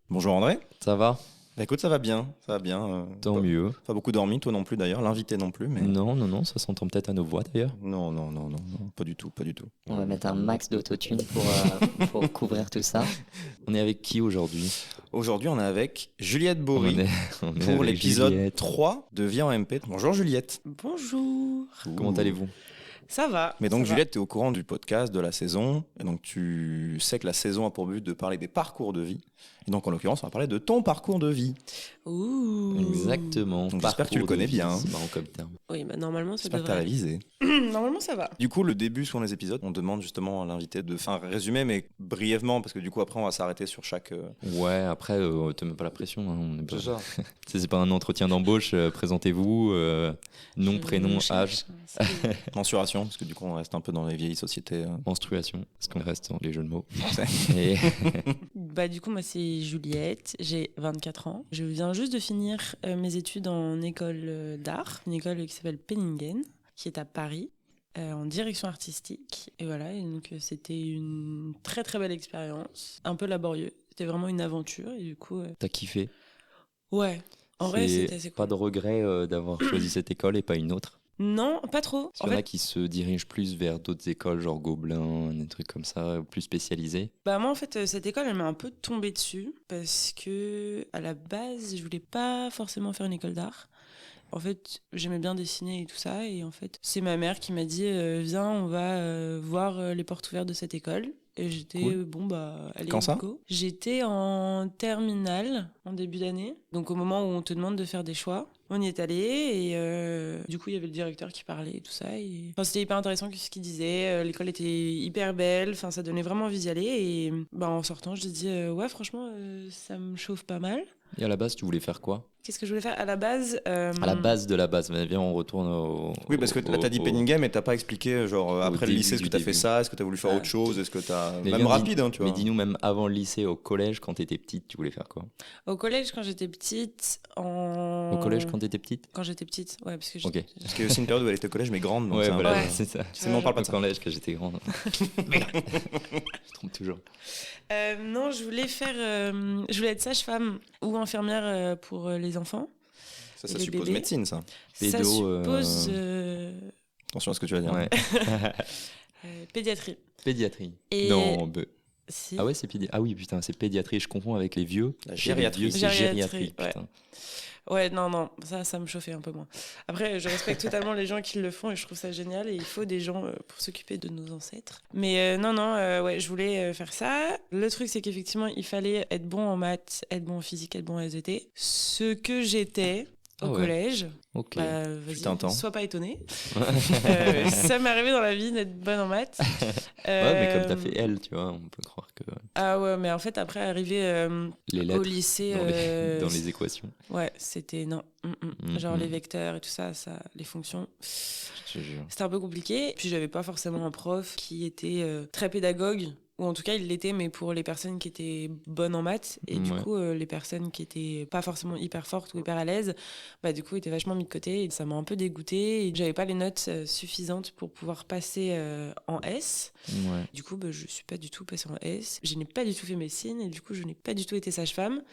Bonjour André. Ça va? Bah écoute, ça va bien, ça va bien. Tant mieux. Pas beaucoup dormi, toi non plus d'ailleurs, l'invité non plus, mais... Non, ça s'entend peut-être à nos voix d'ailleurs. Non, pas du tout, pas du tout. On va mettre un max d'autotune pour couvrir tout ça. On est avec qui aujourd'hui? Aujourd'hui, on est avec Juliette Bory on est pour avec l'épisode Juliette. 3 de Vie en MP. Bonjour Juliette. Bonjour. Comment Ouh. allez-vous? Ça va. Mais donc ça va. Juliette, tu es au courant du podcast, de la saison, et donc tu sais que la saison a pour but de parler des parcours de vie. Et donc en l'occurrence, on va parler de ton parcours de vie. Ouh. Exactement. Donc, j'espère que tu le Parcours connais de vie, bien, hein. C'est marrant comme terme. Oui, bah normalement ça J'espère que tu as devrait. révisé. Normalement ça va. Du coup, le début sur les épisodes, on demande justement à l'invité de faire un résumé, mais brièvement, parce que du coup après on va s'arrêter sur chaque... Ouais, après, te mets pas la pression. Hein, on est pas... ça. C'est pas un entretien d'embauche. Présentez-vous, nom, prénom, Je âge, cherche, hein, c'est- Mensuration, parce que du coup on reste un peu dans les vieilles sociétés. menstruation, parce qu'on reste dans les jeux de mots. C'est- Et Bah du coup moi c'est Juliette, j'ai 24 ans. Je viens juste de finir mes études en école d'art, une école qui s'appelle Penningen, qui est à Paris. En direction artistique et voilà, et donc c'était une très très belle expérience, un peu laborieux, c'était vraiment une aventure et du coup t'as kiffé? ouais, en vrai c'était assez cool. Pas de regret d'avoir choisi cette école et pas une autre? Non, pas trop. Parce qu'il y en a qui se dirigent plus vers d'autres écoles, genre Gobelin, des trucs comme ça, plus spécialisés. Bah moi en fait cette école elle m'a un peu tombée dessus parce que à la base je voulais pas forcément faire une école d'art. En fait j'aimais bien dessiner et tout ça et en fait c'est ma mère qui m'a dit viens on va voir les portes ouvertes de cette école. Et j'étais Cool. bon bah allez Quand ça go. J'étais en terminale en début d'année. Donc au moment où on te demande de faire des choix, on y est allé et du coup il y avait le directeur qui parlait et tout ça et enfin, c'était hyper intéressant ce qu'il disait, l'école était hyper belle, enfin ça donnait vraiment envie d'y aller et bah en sortant, je dis ouais franchement ça me chauffe pas mal. Et à la base, tu voulais faire quoi? Qu'est-ce que je voulais faire à la base À la base de la base, mais viens, on retourne au... Oui, parce que là, t'as dit Penningen, mais t'as pas expliqué, genre, après le début lycée, est-ce que du t'as fait début. ça? Est-ce que t'as voulu faire Ah. autre chose? Est-ce que t'as... Mais Même viens, rapide, hein, tu vois. Mais dis-nous, même avant le lycée, au collège, quand t'étais petite, tu voulais faire quoi? Au collège quand j'étais petite en... Au collège, quand t'étais petite? Quand j'étais petite, ouais parce que Ok. Parce qu'il y a aussi une période où elle était au collège, mais grande, donc Ouais, c'est un voilà, peu- Ouais. c'est ça. Sinon, on parle pas de Au ça. collège, quand j'étais grande. Merde. Je trompe toujours. Non, je voulais être sage-femme ou infirmière pour les enfants. Ça Et les suppose bébés. médecine, ça. Ça Pédo, suppose Attention à ce que tu vas dire. Ouais. pédiatrie. Pédiatrie. Et Non, si. ah ouais, c'est pédiatrie. Ah oui, putain, c'est pédiatrie. Je confonds avec les vieux. La Et les gériatrie. vieux, c'est Gériatrie, gériatrie. ouais. Putain. Ouais, non, ça me chauffait un peu moins. Après, je respecte totalement les gens qui le font et je trouve ça génial et il faut des gens pour s'occuper de nos ancêtres. Mais ouais, je voulais faire ça. Le truc, c'est qu'effectivement, il fallait être bon en maths, être bon en physique, être bon en SVT. Ce que j'étais au Ah ouais. collège. Ok. Bah, Fut un temps. vas-y, sois pas étonné. Ça m'est arrivé dans la vie d'être bonne en maths. Ouais, mais comme t'as fait L, tu vois, on peut croire que Ah ouais, mais en fait, après, arriver les au lettres lycée... dans les équations. Ouais, c'était... Non. Genre les vecteurs et tout ça, les fonctions... Je te jure. C'était un peu compliqué. Puis j'avais pas forcément un prof qui était très pédagogue. Ou en tout cas, il l'était, mais pour les personnes qui étaient bonnes en maths. Et du Ouais. coup, les personnes qui étaient pas forcément hyper fortes ou hyper à l'aise, bah du coup, étaient vachement mis de côté. Et ça m'a un peu dégoûtée. Et j'avais pas les notes suffisantes pour pouvoir passer en S. Ouais. Du coup, bah, je suis pas du tout passée en S. Je n'ai pas du tout fait médecine. Et du coup, je n'ai pas du tout été sage-femme.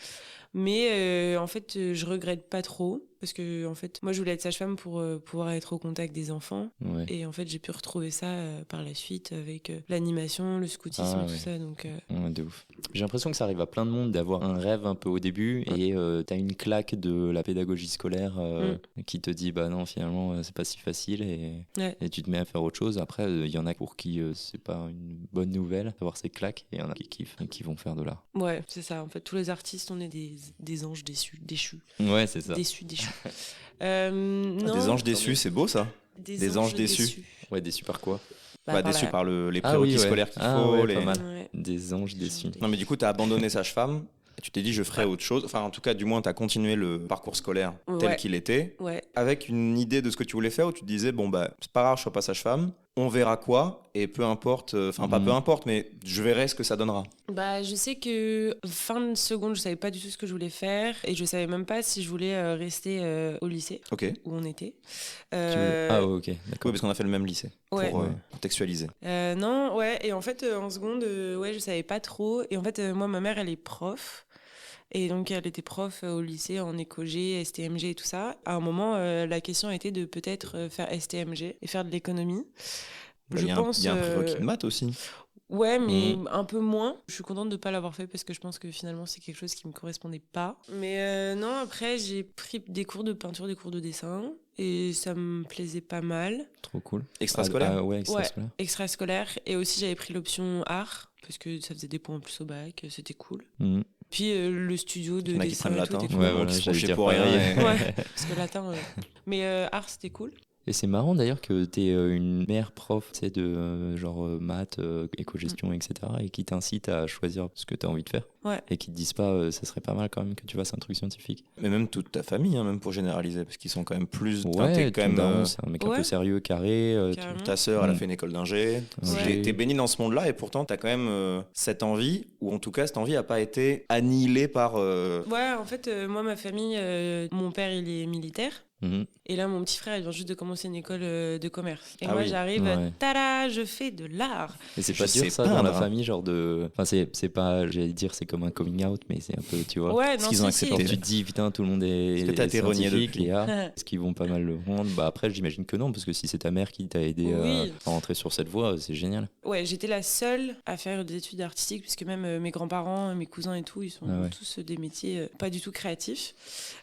Mais en fait, je regrette pas trop. Parce que, en fait, moi, je voulais être sage-femme pour pouvoir être au contact des enfants. Ouais. Et en fait, j'ai pu retrouver ça par la suite avec l'animation, le scoutisme, Ah, tout ouais. ça. Donc, Ouais, de ouf. J'ai l'impression que ça arrive à plein de monde d'avoir un rêve un peu au début et t'as une claque de la pédagogie scolaire qui te dit bah non finalement c'est pas si facile Ouais. et tu te mets à faire autre chose. Après il y en a pour qui c'est pas une bonne nouvelle d'avoir ces claques et il y en a qui kiffent et qui vont faire de l'art. ouais, c'est ça. En fait, tous les artistes, on est des anges déchus. Ouais c'est ça. Déçus. Ah, Non, des anges déçus, c'est beau ça. des anges déçus. Ouais déçus par quoi? Bah, par déçus la- par les Ah prérequis oui, ouais. scolaires qu'il Ah faut. ouais, les- pas mal. Ouais. Des anges déçus. Non, mais du coup, t'as abandonné sage-femme. Et tu t'es dit, je ferai autre chose. Enfin, en tout cas, du moins, t'as continué le parcours scolaire tel Ouais. qu'il était. Ouais. Avec une idée de ce que tu voulais faire où tu te disais, bon, bah, c'est pas grave, je serai pas sage-femme. On verra quoi. Et peu importe, enfin, pas peu importe, mais je verrai ce que ça donnera. Bah, je sais que fin de seconde, je savais pas du tout ce que je voulais faire et je savais même pas si je voulais rester au lycée Ok. Oui, où on était. Ah ouais, ok d'accord. parce qu'on a fait le même lycée. Ouais. Pour contextualiser. Non, ouais, et en fait, en seconde, ouais, je savais pas trop. Et en fait, moi, ma mère, elle est prof. Et donc, elle était prof au lycée en éco-G, STMG et tout ça. À un moment, la question était de peut-être faire STMG et faire de l'économie. Il y a un prérequis de maths aussi. Ouais, mais un peu moins. Je suis contente de ne pas l'avoir fait parce que je pense que finalement, c'est quelque chose qui ne me correspondait pas. Mais non, après, j'ai pris des cours de peinture, des cours de dessin. Et ça me plaisait pas mal. Trop cool. Extrascolaire ouais, extrascolaire. Ouais, extrascolaire. Et aussi, j'avais pris l'option art parce que ça faisait des points en plus au bac. C'était cool. Puis le studio de dessin et tout était cool. Ouais, voilà, j'allais pour rien. Ouais, parce que latin... Mais art, c'était cool. Et c'est marrant d'ailleurs que tu es une mère prof de genre maths, éco-gestion, etc. et qui t'incite à choisir ce que tu as envie de faire. Ouais. Et qui te disent pas ça serait pas mal quand même que tu fasses un truc scientifique. Mais même toute ta famille, hein, même pour généraliser, parce qu'ils sont quand même plus. Ouais, quand même, c'est un mec un peu sérieux, carré. Ta sœur, elle a fait une école d'ingé. Ouais. T'es béni dans ce monde-là et pourtant t'as quand même cette envie, ou en tout cas cette envie n'a pas été annihilée par. Ouais, en fait, moi, ma famille, mon père, il est militaire. Et là, mon petit frère, il vient juste de commencer une école de commerce. Et moi, j'arrive, tada, je fais de l'art. Et c'est pas dur ça dans la famille, genre de. Enfin, c'est pas, j'allais dire, c'est comme un coming out, mais c'est un peu, tu vois. Ouais, ce qu'ils ont accepté. Tu te dis, putain, tout le monde est. Est-ce que t'as été renié depuis est-ce qu'ils vont pas mal le rendre? Bah après, j'imagine que non, parce que si c'est ta mère qui t'a aidé à rentrer sur cette voie, c'est génial. Ouais, j'étais la seule à faire des études artistiques, puisque même mes grands-parents, mes cousins et tout, ils sont tous des métiers pas du tout créatifs.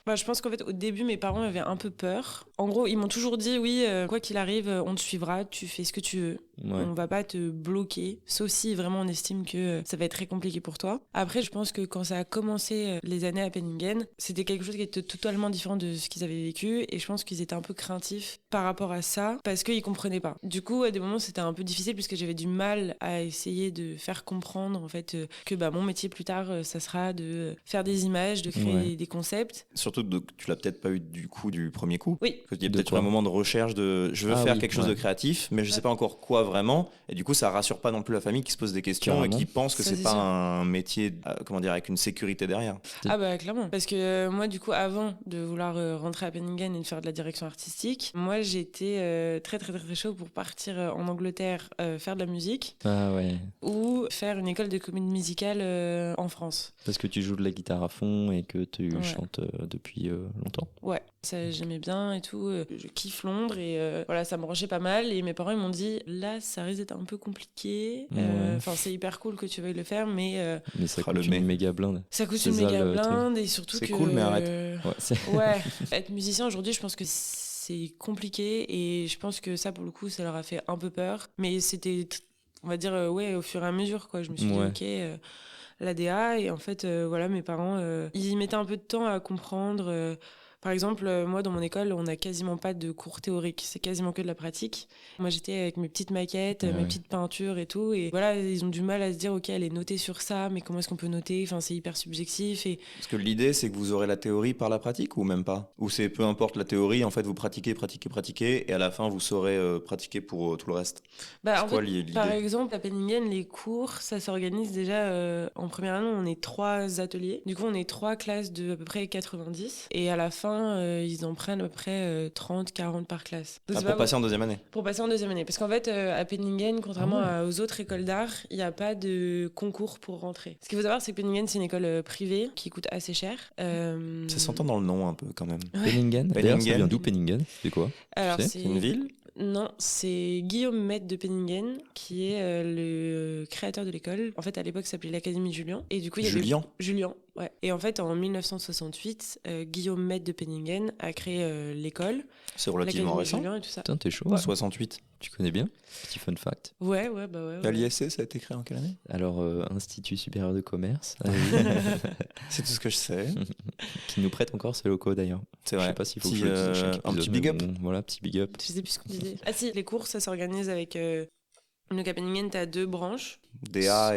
Bah, je pense qu'en fait, au début, mes parents avaient un peu peur. En gros, ils m'ont toujours dit, oui, quoi qu'il arrive, on te suivra, tu fais ce que tu veux. Ouais. On va pas te bloquer, sauf si vraiment on estime que ça va être très compliqué pour toi. Après, je pense que quand ça a commencé les années à Penningen, c'était quelque chose qui était totalement différent de ce qu'ils avaient vécu, et je pense qu'ils étaient un peu craintifs par rapport à ça, parce qu'ils comprenaient pas. Du coup, à des moments, c'était un peu difficile, puisque j'avais du mal à essayer de faire comprendre, en fait, que mon métier plus tard, ça sera de faire des images, de créer des concepts. Surtout que tu l'as peut-être pas eu du premier coup. Oui. Il y a peut-être un moment de recherche de je veux faire quelque chose de créatif, mais je sais pas encore quoi vraiment. Et du coup, ça rassure pas non plus la famille qui se pose des questions et qui pense que c'est pas un métier, comment dire, avec une sécurité derrière. Ah bah clairement. Parce que moi, du coup, avant de vouloir rentrer à Penningen et de faire de la direction artistique, moi, j'étais très, très, très, très chaud pour partir en Angleterre faire de la musique. Ah ouais. Ou faire une école de comédie musicale en France. Parce que tu joues de la guitare à fond et que tu chantes depuis longtemps. Ouais, ça j'aimais bien et tout. Je kiffe Londres et voilà, ça me branchait pas mal. Et mes parents ils m'ont dit, là, ça risque d'être un peu compliqué. Enfin, c'est hyper cool que tu veuilles le faire, mais ça coûte une méga blinde. Ça coûte une méga blinde et surtout c'est cool, mais arrête. Ouais, être musicien aujourd'hui, je pense que c'est compliqué et je pense que ça, pour le coup, ça leur a fait un peu peur. Mais c'était, on va dire, au fur et à mesure, quoi. Je me suis dit, ok, l'ADA. Et en fait, voilà, mes parents, ils mettaient un peu de temps à comprendre. Par exemple, moi, dans mon école, on n'a quasiment pas de cours théoriques. C'est quasiment que de la pratique. Moi, j'étais avec mes petites maquettes, mes petites peintures et tout. Et voilà, ils ont du mal à se dire, OK, elle est notée sur ça, mais comment est-ce qu'on peut noter? Enfin, c'est hyper subjectif. Et... Parce que l'idée, c'est que vous aurez la théorie par la pratique ou même pas? Ou c'est peu importe la théorie, en fait, vous pratiquez, et à la fin, vous saurez pratiquer pour tout le reste. Bah, en fait, par exemple, à Penningen, les cours, ça s'organise déjà en première année, on est 3 ateliers. Du coup, on est 3 classes de à peu près 90. Et à la fin, ils en prennent à peu près 30, 40 par classe. Donc, pour passer en deuxième année? Pour passer en deuxième année. Parce qu'en fait, à Penningen, contrairement aux autres écoles d'art, il n'y a pas de concours pour rentrer. Ce qu'il faut savoir, c'est que Penningen, c'est une école privée qui coûte assez cher. Ça s'entend dans le nom un peu quand même. Ouais. Penningen. D'ailleurs, ça vient d'où Penningen? C'est quoi? Alors, c'est une ville? Non, c'est Guillaume Maître de Penningen qui est le créateur de l'école. En fait, à l'époque, ça s'appelait l'Académie Julien. Et du coup, Julien, ouais. Et en fait, en 1968, Guillaume Maître de Penningen a créé l'école. C'est relativement récent. Julien et tout ça. Putain, t'es chaud. Ouais. 68. Tu connais bien? Petit fun fact. Ouais. L'ISC, ça a été créé en quelle année? Alors, Institut supérieur de commerce. C'est tout ce que je sais. Qui nous prête encore ses locaux d'ailleurs. C'est vrai. Je sais pas s'il faut que je le dise à chaque épisode. Un petit big up. Voilà, petit big up. Je sais plus ce qu'on disait. Ah si, les cours, ça s'organise avec... Donc à Penningen, tu as 2 branches. DA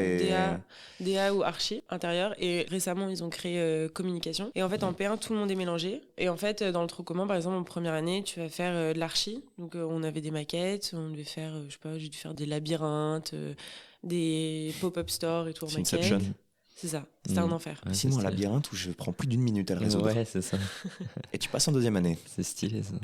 ou archi intérieur. Et récemment, ils ont créé communication. Et en fait, en P1, tout le monde est mélangé. Et en fait, dans le tronc commun, par exemple, en première année, tu vas faire de l'archi. Donc on avait des maquettes, on devait faire, je sais pas, j'ai dû faire des labyrinthes, des pop-up stores et tout en maquette. Inception. C'est ça. C'était un enfer. Ouais, sinon, un labyrinthe où je prends plus d'1 minute à le résoudre. Ouais, c'est ça. Et tu passes en 2e année. C'est stylé, ça.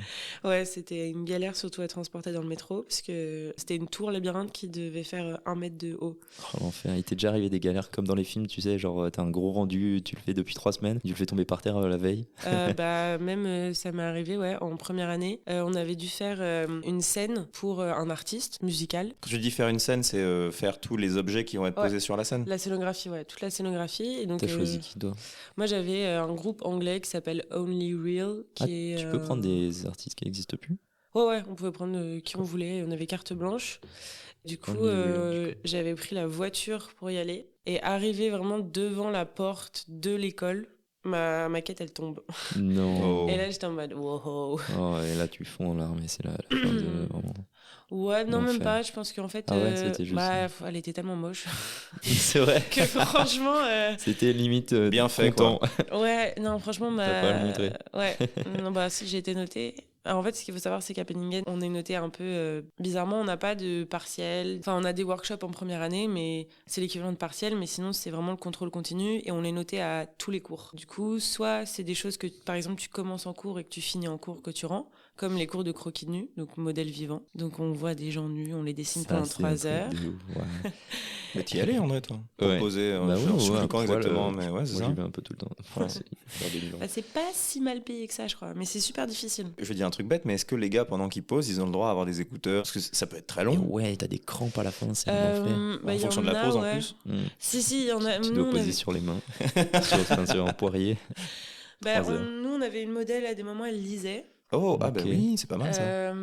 Ouais, c'était une galère, surtout à transporter dans le métro, parce que c'était une tour labyrinthe qui devait faire 1 mètre de haut. Oh, l'enfer. Il t'est déjà arrivé des galères comme dans les films, tu sais, genre t'as un gros rendu, tu le fais depuis 3 semaines, tu le fais tomber par terre la veille. Même ça m'est arrivé, ouais, en première année. On avait dû faire une scène pour un artiste musical. Quand je dis faire une scène, c'est faire tous les objets qui vont être posés sur la scène. La scénographie, ouais, toute la scénographie. Et donc, t'as choisi qui, toi? Moi, j'avais un groupe anglais qui s'appelle Only Real. Tu peux prendre des artistes qui n'existent plus? Ouais, on pouvait prendre qui on voulait. On avait carte blanche. Du coup, j'avais pris la voiture pour y aller. Et arrivé vraiment devant la porte de l'école, ma maquette, elle tombe. Non. Et là, j'étais en mode wow. Oh, et là, tu fonds en larmes et c'est la fin de... Vraiment... Ouais, non, même pas. Je pense qu'en fait, c'était juste... elle était tellement moche. C'est vrai. Que franchement... C'était limite bien fait, content. Quoi. Ouais, non, franchement... T'as pas à le montrer. Ouais, non, si, j'ai été notée. Alors, en fait, ce qu'il faut savoir, c'est qu'à Penningen, on est noté un peu... bizarrement, on n'a pas de partiel. Enfin, on a des workshops en première année, mais c'est l'équivalent de partiel. Mais sinon, c'est vraiment le contrôle continu et on est noté à tous les cours. Du coup, soit c'est des choses que, par exemple, tu commences en cours et que tu finis en cours que tu rends, comme les cours de croquis nus, donc modèle vivant. Donc, on voit des gens nus, on les dessine pendant 3 heures. Ouais. Mais t'y allais, André, toi? Pour poser, je sais plus quand exactement, mais ouais, c'est ça. Moi, j'y vais un peu tout le temps. C'est pas si mal payé que ça, je crois, mais c'est super difficile. Je vais dire un truc bête, mais est-ce que les gars, pendant qu'ils posent, ils ont le droit d'avoir des écouteurs? Parce que ça peut être très long. Et ouais, t'as des crampes à la fin, c'est l'enfer. En fonction de la pose, en plus. Si, il y en a. Tu dois poser sur les mains, sur un poirier. Nous, on avait une modèle, à des moments, elle lisait. Oh, bah oui, c'est pas mal ça.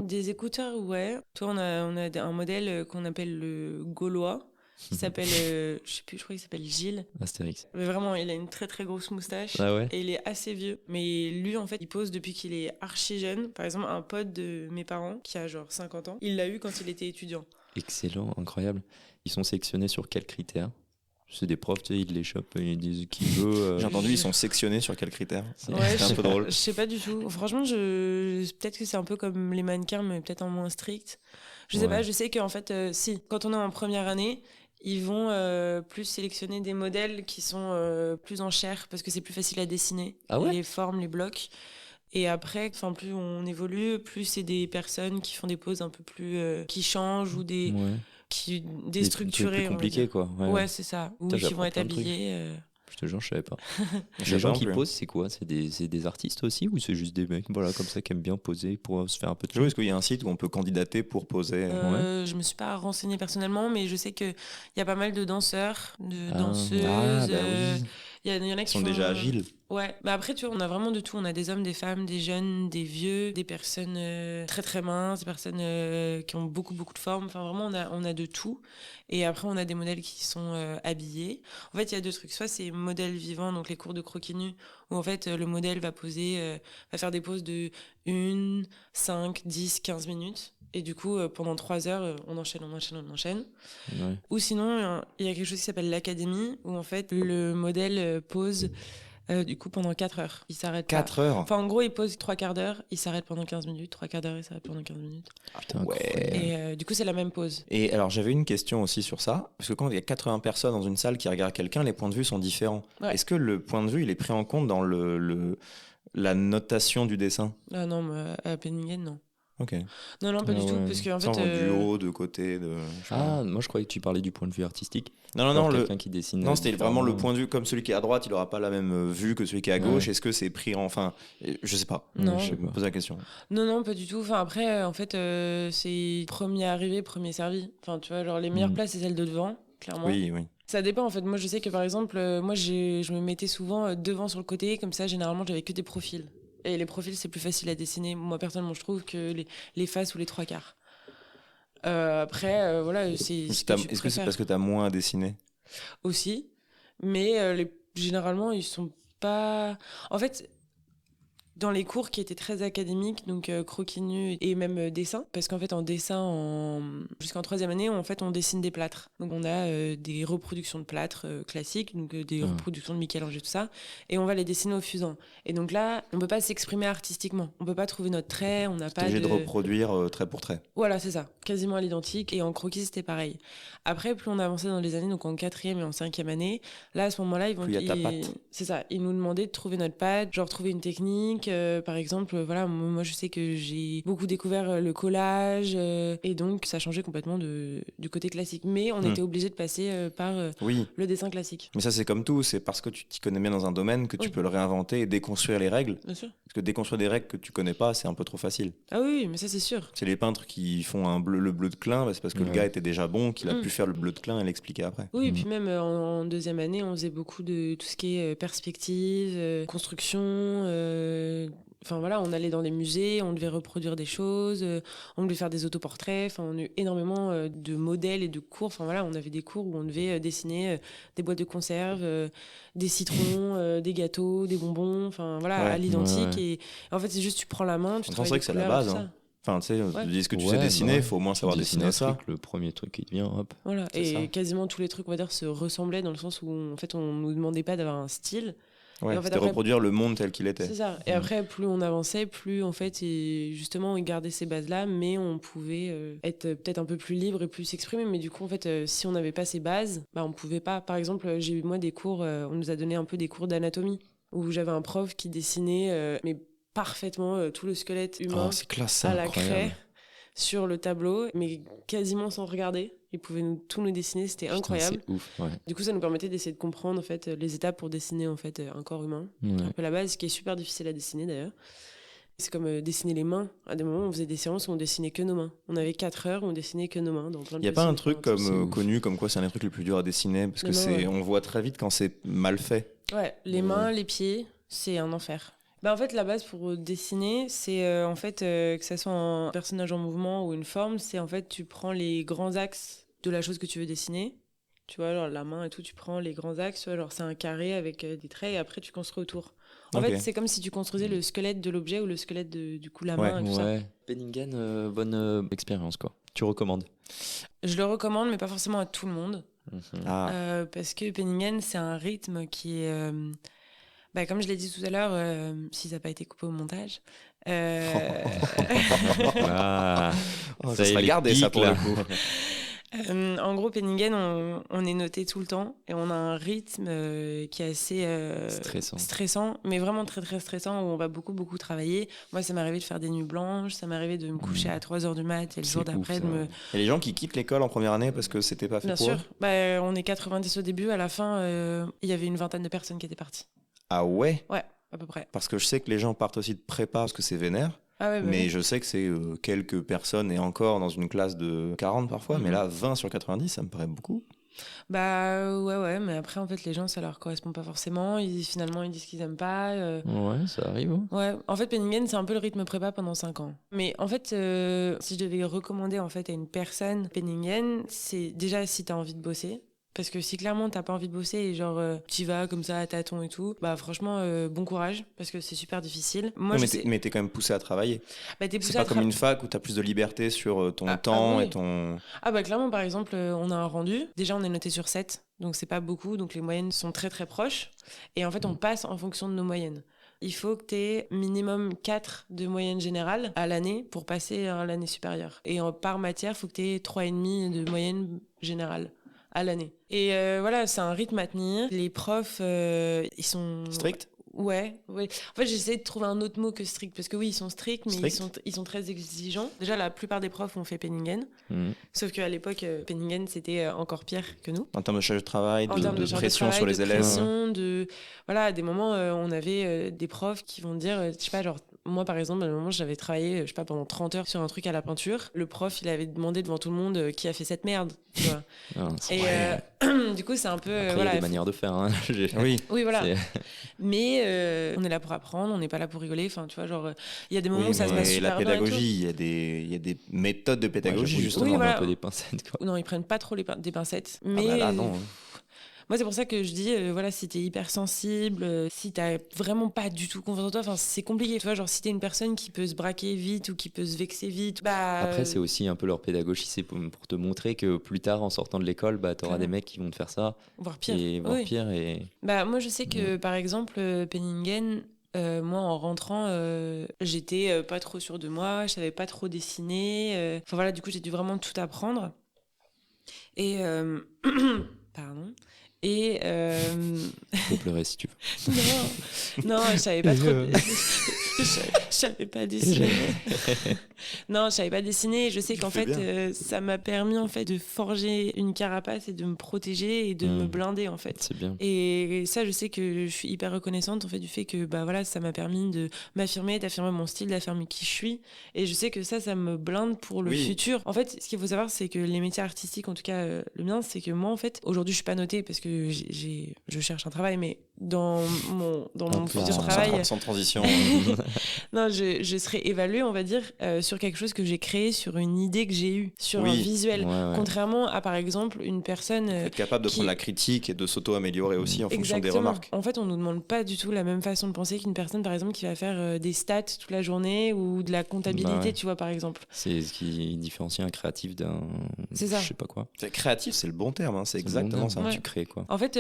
Des écouteurs, ouais. Toi, on a un modèle qu'on appelle le Gaulois, qui s'appelle, je sais plus, je crois qu'il s'appelle Gilles. Astérix. Mais vraiment, il a une très très grosse moustache. Ah ouais. Et il est assez vieux. Mais lui, en fait, il pose depuis qu'il est archi jeune. Par exemple, un pote de mes parents, qui a genre 50 ans, il l'a eu quand il était étudiant. Excellent, incroyable. Ils sont sélectionnés sur quels critères? C'est des profs, tu sais, ils les chopent, ils disent qui veut. J'ai entendu, ils sont sectionnés sur quels critères? C'est un peu drôle. Je sais pas du tout. Franchement, peut-être que c'est un peu comme les mannequins, mais peut-être en moins strict. Je sais pas, je sais qu'en fait, si, quand on est en première année, ils vont plus sélectionner des modèles qui sont plus en chair, parce que c'est plus facile à dessiner. Ah ouais? Les formes, les blocs. Et après, plus on évolue, plus c'est des personnes qui font des poses un peu plus... qui changent ou des... Ouais. qui déstructurés. Plus compliqué, quoi. Ouais, c'est ça. Ou qui vont être habillés. Je te jure, je savais pas. Les gens qui posent, c'est quoi? C'est des artistes aussi ou c'est juste des mecs comme ça qui aiment bien poser pour se faire un peu de... Est-ce qu'il y a un site où on peut candidater pour poser? Je me suis pas renseignée personnellement, mais je sais qu'il y a pas mal de danseurs, de danseuses. Oui. Il y en a qui sont déjà agiles. Ouais, après tu vois, on a vraiment de tout. On a des hommes, des femmes, des jeunes, des vieux, des personnes très très minces, des personnes qui ont beaucoup beaucoup de formes. Enfin vraiment, on a de tout. Et après, on a des modèles qui sont habillés. En fait, il y a 2 trucs. Soit c'est modèle vivant, donc les cours de croquis nus, où en fait le modèle va faire des poses de 1, 5, 10, 15 minutes. Et du coup, pendant 3 heures, on enchaîne. Ouais. Ou sinon, il y a quelque chose qui s'appelle l'académie, où en fait, le modèle pose du coup pendant 4 heures. Il s'arrête 4 pas. heures? Enfin, en gros, il pose 3 quarts d'heure, il s'arrête pendant 15 minutes. 3 quarts d'heure, il s'arrête pendant 15 minutes. Ah, putain, ouais. Et du coup, c'est la même pose. Et alors, j'avais une question aussi sur ça. Parce que quand il y a 80 personnes dans une salle qui regardent quelqu'un, les points de vue sont différents. Ouais. Est-ce que le point de vue, il est pris en compte dans la notation du dessin? Ah non, mais à Penningen, non. Ok. Non, pas du tout, parce qu'en fait... du haut, de côté, moi je croyais que tu parlais du point de vue artistique. Non, quelqu'un qui dessine. Non, c'était vraiment le point de vue, comme celui qui est à droite, il n'aura pas la même vue que celui qui est à gauche. Est-ce que c'est pris enfin, je sais pas. Non, je me pose la question. Non, pas du tout. Enfin, après, en fait, c'est premier arrivé, premier servi. Enfin, tu vois, genre les meilleures places, c'est celles de devant, clairement. Oui. Ça dépend, en fait. Moi, je sais que, par exemple, je me mettais souvent devant sur le côté, comme ça, généralement, j'avais que des profils. Et les profils, c'est plus facile à dessiner. Moi, personnellement, je trouve que les faces ou les 3 quarts. Après, voilà, c'est... Est-ce que c'est parce que tu as moins à dessiner? Aussi. Mais généralement, ils sont pas... En fait, dans les cours qui étaient très académiques, donc croquis nus et même dessin, parce qu'en fait en dessin, jusqu'en 3e année, en fait on dessine des plâtres. Donc on a des reproductions de plâtres classiques, donc des reproductions de Michel-Ange, tout ça, et on va les dessiner au fusain. Et donc là, on peut pas s'exprimer artistiquement, on peut pas trouver notre trait, on n'a pas obligé de reproduire trait pour trait. Voilà, c'est ça, quasiment à l'identique, et en croquis c'était pareil. Après, plus on avançait dans les années, donc en 4e et en 5e année, là à ce moment-là, c'est ça, ils nous demandaient de trouver notre patte, genre trouver une technique. Par exemple, voilà, moi je sais que j'ai beaucoup découvert le collage et donc ça changeait complètement du côté classique. Mais on était obligé de passer par le dessin classique. Mais ça c'est comme tout, c'est parce que tu t'y connais bien dans un domaine que tu peux le réinventer et déconstruire les règles. Bien sûr. Parce que déconstruire des règles que tu connais pas, c'est un peu trop facile. Ah oui, mais ça c'est sûr. C'est les peintres qui font le bleu de Klein, c'est parce que le gars était déjà bon qu'il a pu faire le bleu de Klein et l'expliquer après. Oui, et puis même en 2e année, on faisait beaucoup de tout ce qui est perspective, construction. Enfin voilà, on allait dans des musées, on devait reproduire des choses, on devait faire des autoportraits. Enfin, on a eu énormément de modèles et de cours. Enfin voilà, on avait des cours où on devait dessiner des boîtes de conserve, des citrons, des gâteaux, des bonbons. Enfin voilà, à l'identique. Et en fait, c'est juste tu prends la main, tu travailles. C'est vrai que c'est la base. Enfin, tu sais, tu dis ce que tu sais dessiner, il faut au moins savoir dessiner ça. Le premier truc qui te vient, hop. Voilà, et quasiment tous les trucs, on va dire, se ressemblaient dans le sens où en fait, on nous demandait pas d'avoir un style. Ouais, c'était reproduire le monde tel qu'il était. C'est ça. Et après, plus on avançait, plus en fait, et justement, on gardait ces bases-là, mais on pouvait être peut-être un peu plus libre et plus s'exprimer. Mais du coup, en fait, si on n'avait pas ces bases, on pouvait pas. Par exemple, j'ai eu moi des cours, on nous a donné un peu des cours d'anatomie, où j'avais un prof qui dessinait, mais parfaitement tout le squelette humain à la craie sur le tableau, mais quasiment sans regarder. Il pouvait tout nous dessiner, c'était incroyable. C'est ouf, ouais. Du coup, ça nous permettait d'essayer de comprendre en fait les étapes pour dessiner en fait un corps humain. Un peu la base, qui est super difficile à dessiner d'ailleurs. C'est comme dessiner les mains. À des moments, on faisait des séances où on dessinait que nos mains. On avait 4 heures où on dessinait que nos mains. Il n'y a pas un truc connu comme quoi c'est un des trucs les plus durs à dessiner parce que on voit très vite quand c'est mal fait. Ouais, les mains, les pieds, c'est un enfer. En fait, la base pour dessiner, c'est en fait que ça soit un personnage en mouvement ou une forme, c'est en fait tu prends les grands axes de la chose que tu veux dessiner. Tu vois, genre la main et tout, tu prends les grands axes, genre c'est un carré avec des traits et après tu construis autour. En fait, c'est comme si tu construisais le squelette de l'objet ou le squelette du coup la main et tout ça. Penningen, bonne expérience quoi. Tu recommandes? Je le recommande, mais pas forcément à tout le monde. Parce que Penningen, c'est un rythme qui est... comme je l'ai dit tout à l'heure, si ça n'a pas été coupé au montage. Ça sera gardé ça pour le coup. En gros, Penningen, on est noté tout le temps et on a un rythme qui est assez stressant, mais vraiment très très stressant où on va beaucoup travailler. Moi, ça m'est arrivé de faire des nuits blanches, ça m'est arrivé de me coucher à 3h du mat et le jour d'après de me... Il y a des gens qui quittent l'école en première année parce que c'était pas fait pour eux. Bien sûr, on est 90 au début, à la fin, il y avait une vingtaine de personnes qui étaient parties. Ah ouais? Ouais, à peu près. Parce que je sais que les gens partent aussi de prépa parce que c'est vénère. Mais je sais que c'est quelques personnes et encore dans une classe de 40 parfois, mais là 20 sur 90, ça me paraît beaucoup. Ouais, mais après en fait les gens ça leur correspond pas forcément, finalement ils disent qu'ils aiment pas. Ouais, ça arrive. Ouais, en fait Penningen c'est un peu le rythme prépa pendant 5 ans. Mais en fait si je devais recommander en fait à une personne Penningen, c'est déjà si t'as envie de bosser. Parce que si clairement t'as pas envie de bosser et genre t'y vas comme ça à tâtons et tout, franchement bon courage parce que c'est super difficile. Moi, mais t'es quand même poussé à travailler. C'est pas comme une fac où t'as plus de liberté sur ton temps et ton... Clairement par exemple on a un rendu, déjà on est noté sur 7, donc c'est pas beaucoup, donc les moyennes sont très très proches et en fait on passe en fonction de nos moyennes. Il faut que tu aies minimum 4 de moyenne générale à l'année pour passer à l'année supérieure. Et par matière, il faut que tu aies 3,5 de moyenne générale à l'année. Et voilà, c'est un rythme à tenir. Les profs, ils sont... Stricts ? Ouais. En fait, j'essaie de trouver un autre mot que strict, parce que oui, ils sont stricts, mais ils sont très exigeants. Déjà, la plupart des profs ont fait Penningen, sauf qu'à l'époque, Penningen, c'était encore pire que nous. En termes de charge de travail, de pression sur les élèves. Voilà, à des moments, on avait des profs qui vont dire, je sais pas, genre, moi, par exemple, à un moment, j'avais travaillé, je sais pas, pendant 30 heures sur un truc à la peinture. Le prof, il avait demandé devant tout le monde qui a fait cette merde, tu vois. Du coup, c'est un peu... Après, il y a des manières de faire. Hein. Oui, voilà. Mais on est là pour apprendre, on n'est pas là pour rigoler. Enfin, tu vois, genre, il y a des moments où ça se passe super bien. La pédagogie, il y a des méthodes de pédagogie, justement. Un peu des pincettes, quoi. Non, ils prennent pas trop des pincettes. Mais là, non. Moi, c'est pour ça que je dis, voilà, si t'es hypersensible, si t'as vraiment pas du tout confiance en toi, c'est compliqué. Tu vois, genre, si t'es une personne qui peut se braquer vite ou qui peut se vexer vite, Après, c'est aussi un peu leur pédagogie, c'est pour te montrer que plus tard, en sortant de l'école, t'auras des mecs qui vont te faire ça. Voire pire. Moi, je sais que, par exemple, Penningen, moi, en rentrant, j'étais pas trop sûre de moi, je savais pas trop dessiner. Enfin voilà, du coup, j'ai dû vraiment tout apprendre. Et pardon. Et faut pleurer si tu veux. Non, je savais pas trop. Je savais pas dessiner. Non, je savais pas dessiner. Je sais qu'en fait, ça m'a permis en fait de forger une carapace et de me protéger et de me blinder en fait. C'est bien. Et ça, je sais que je suis hyper reconnaissante en fait du fait que voilà, ça m'a permis de m'affirmer, d'affirmer mon style, d'affirmer qui je suis. Et je sais que ça me blinde pour le futur. En fait, ce qu'il faut savoir, c'est que les métiers artistiques, en tout cas le mien, c'est que moi en fait, aujourd'hui, je suis pas notée parce que je cherche un travail, mais dans mon futur travail, sans transition. Non, je serai évaluée, on va dire, sur quelque chose que j'ai créé, sur une idée que j'ai eue, sur un visuel. Ouais. Contrairement à, par exemple, une personne être capable de prendre la critique et de s'auto-améliorer aussi en fonction des remarques. En fait, on nous demande pas du tout la même façon de penser qu'une personne, par exemple, qui va faire des stats toute la journée ou de la comptabilité, tu vois, par exemple. C'est ce qui différencie un créatif d'un... C'est ça. Je sais pas quoi. Créatif, c'est le bon terme, hein. C'est exactement ça. Tu crées, quoi. En fait,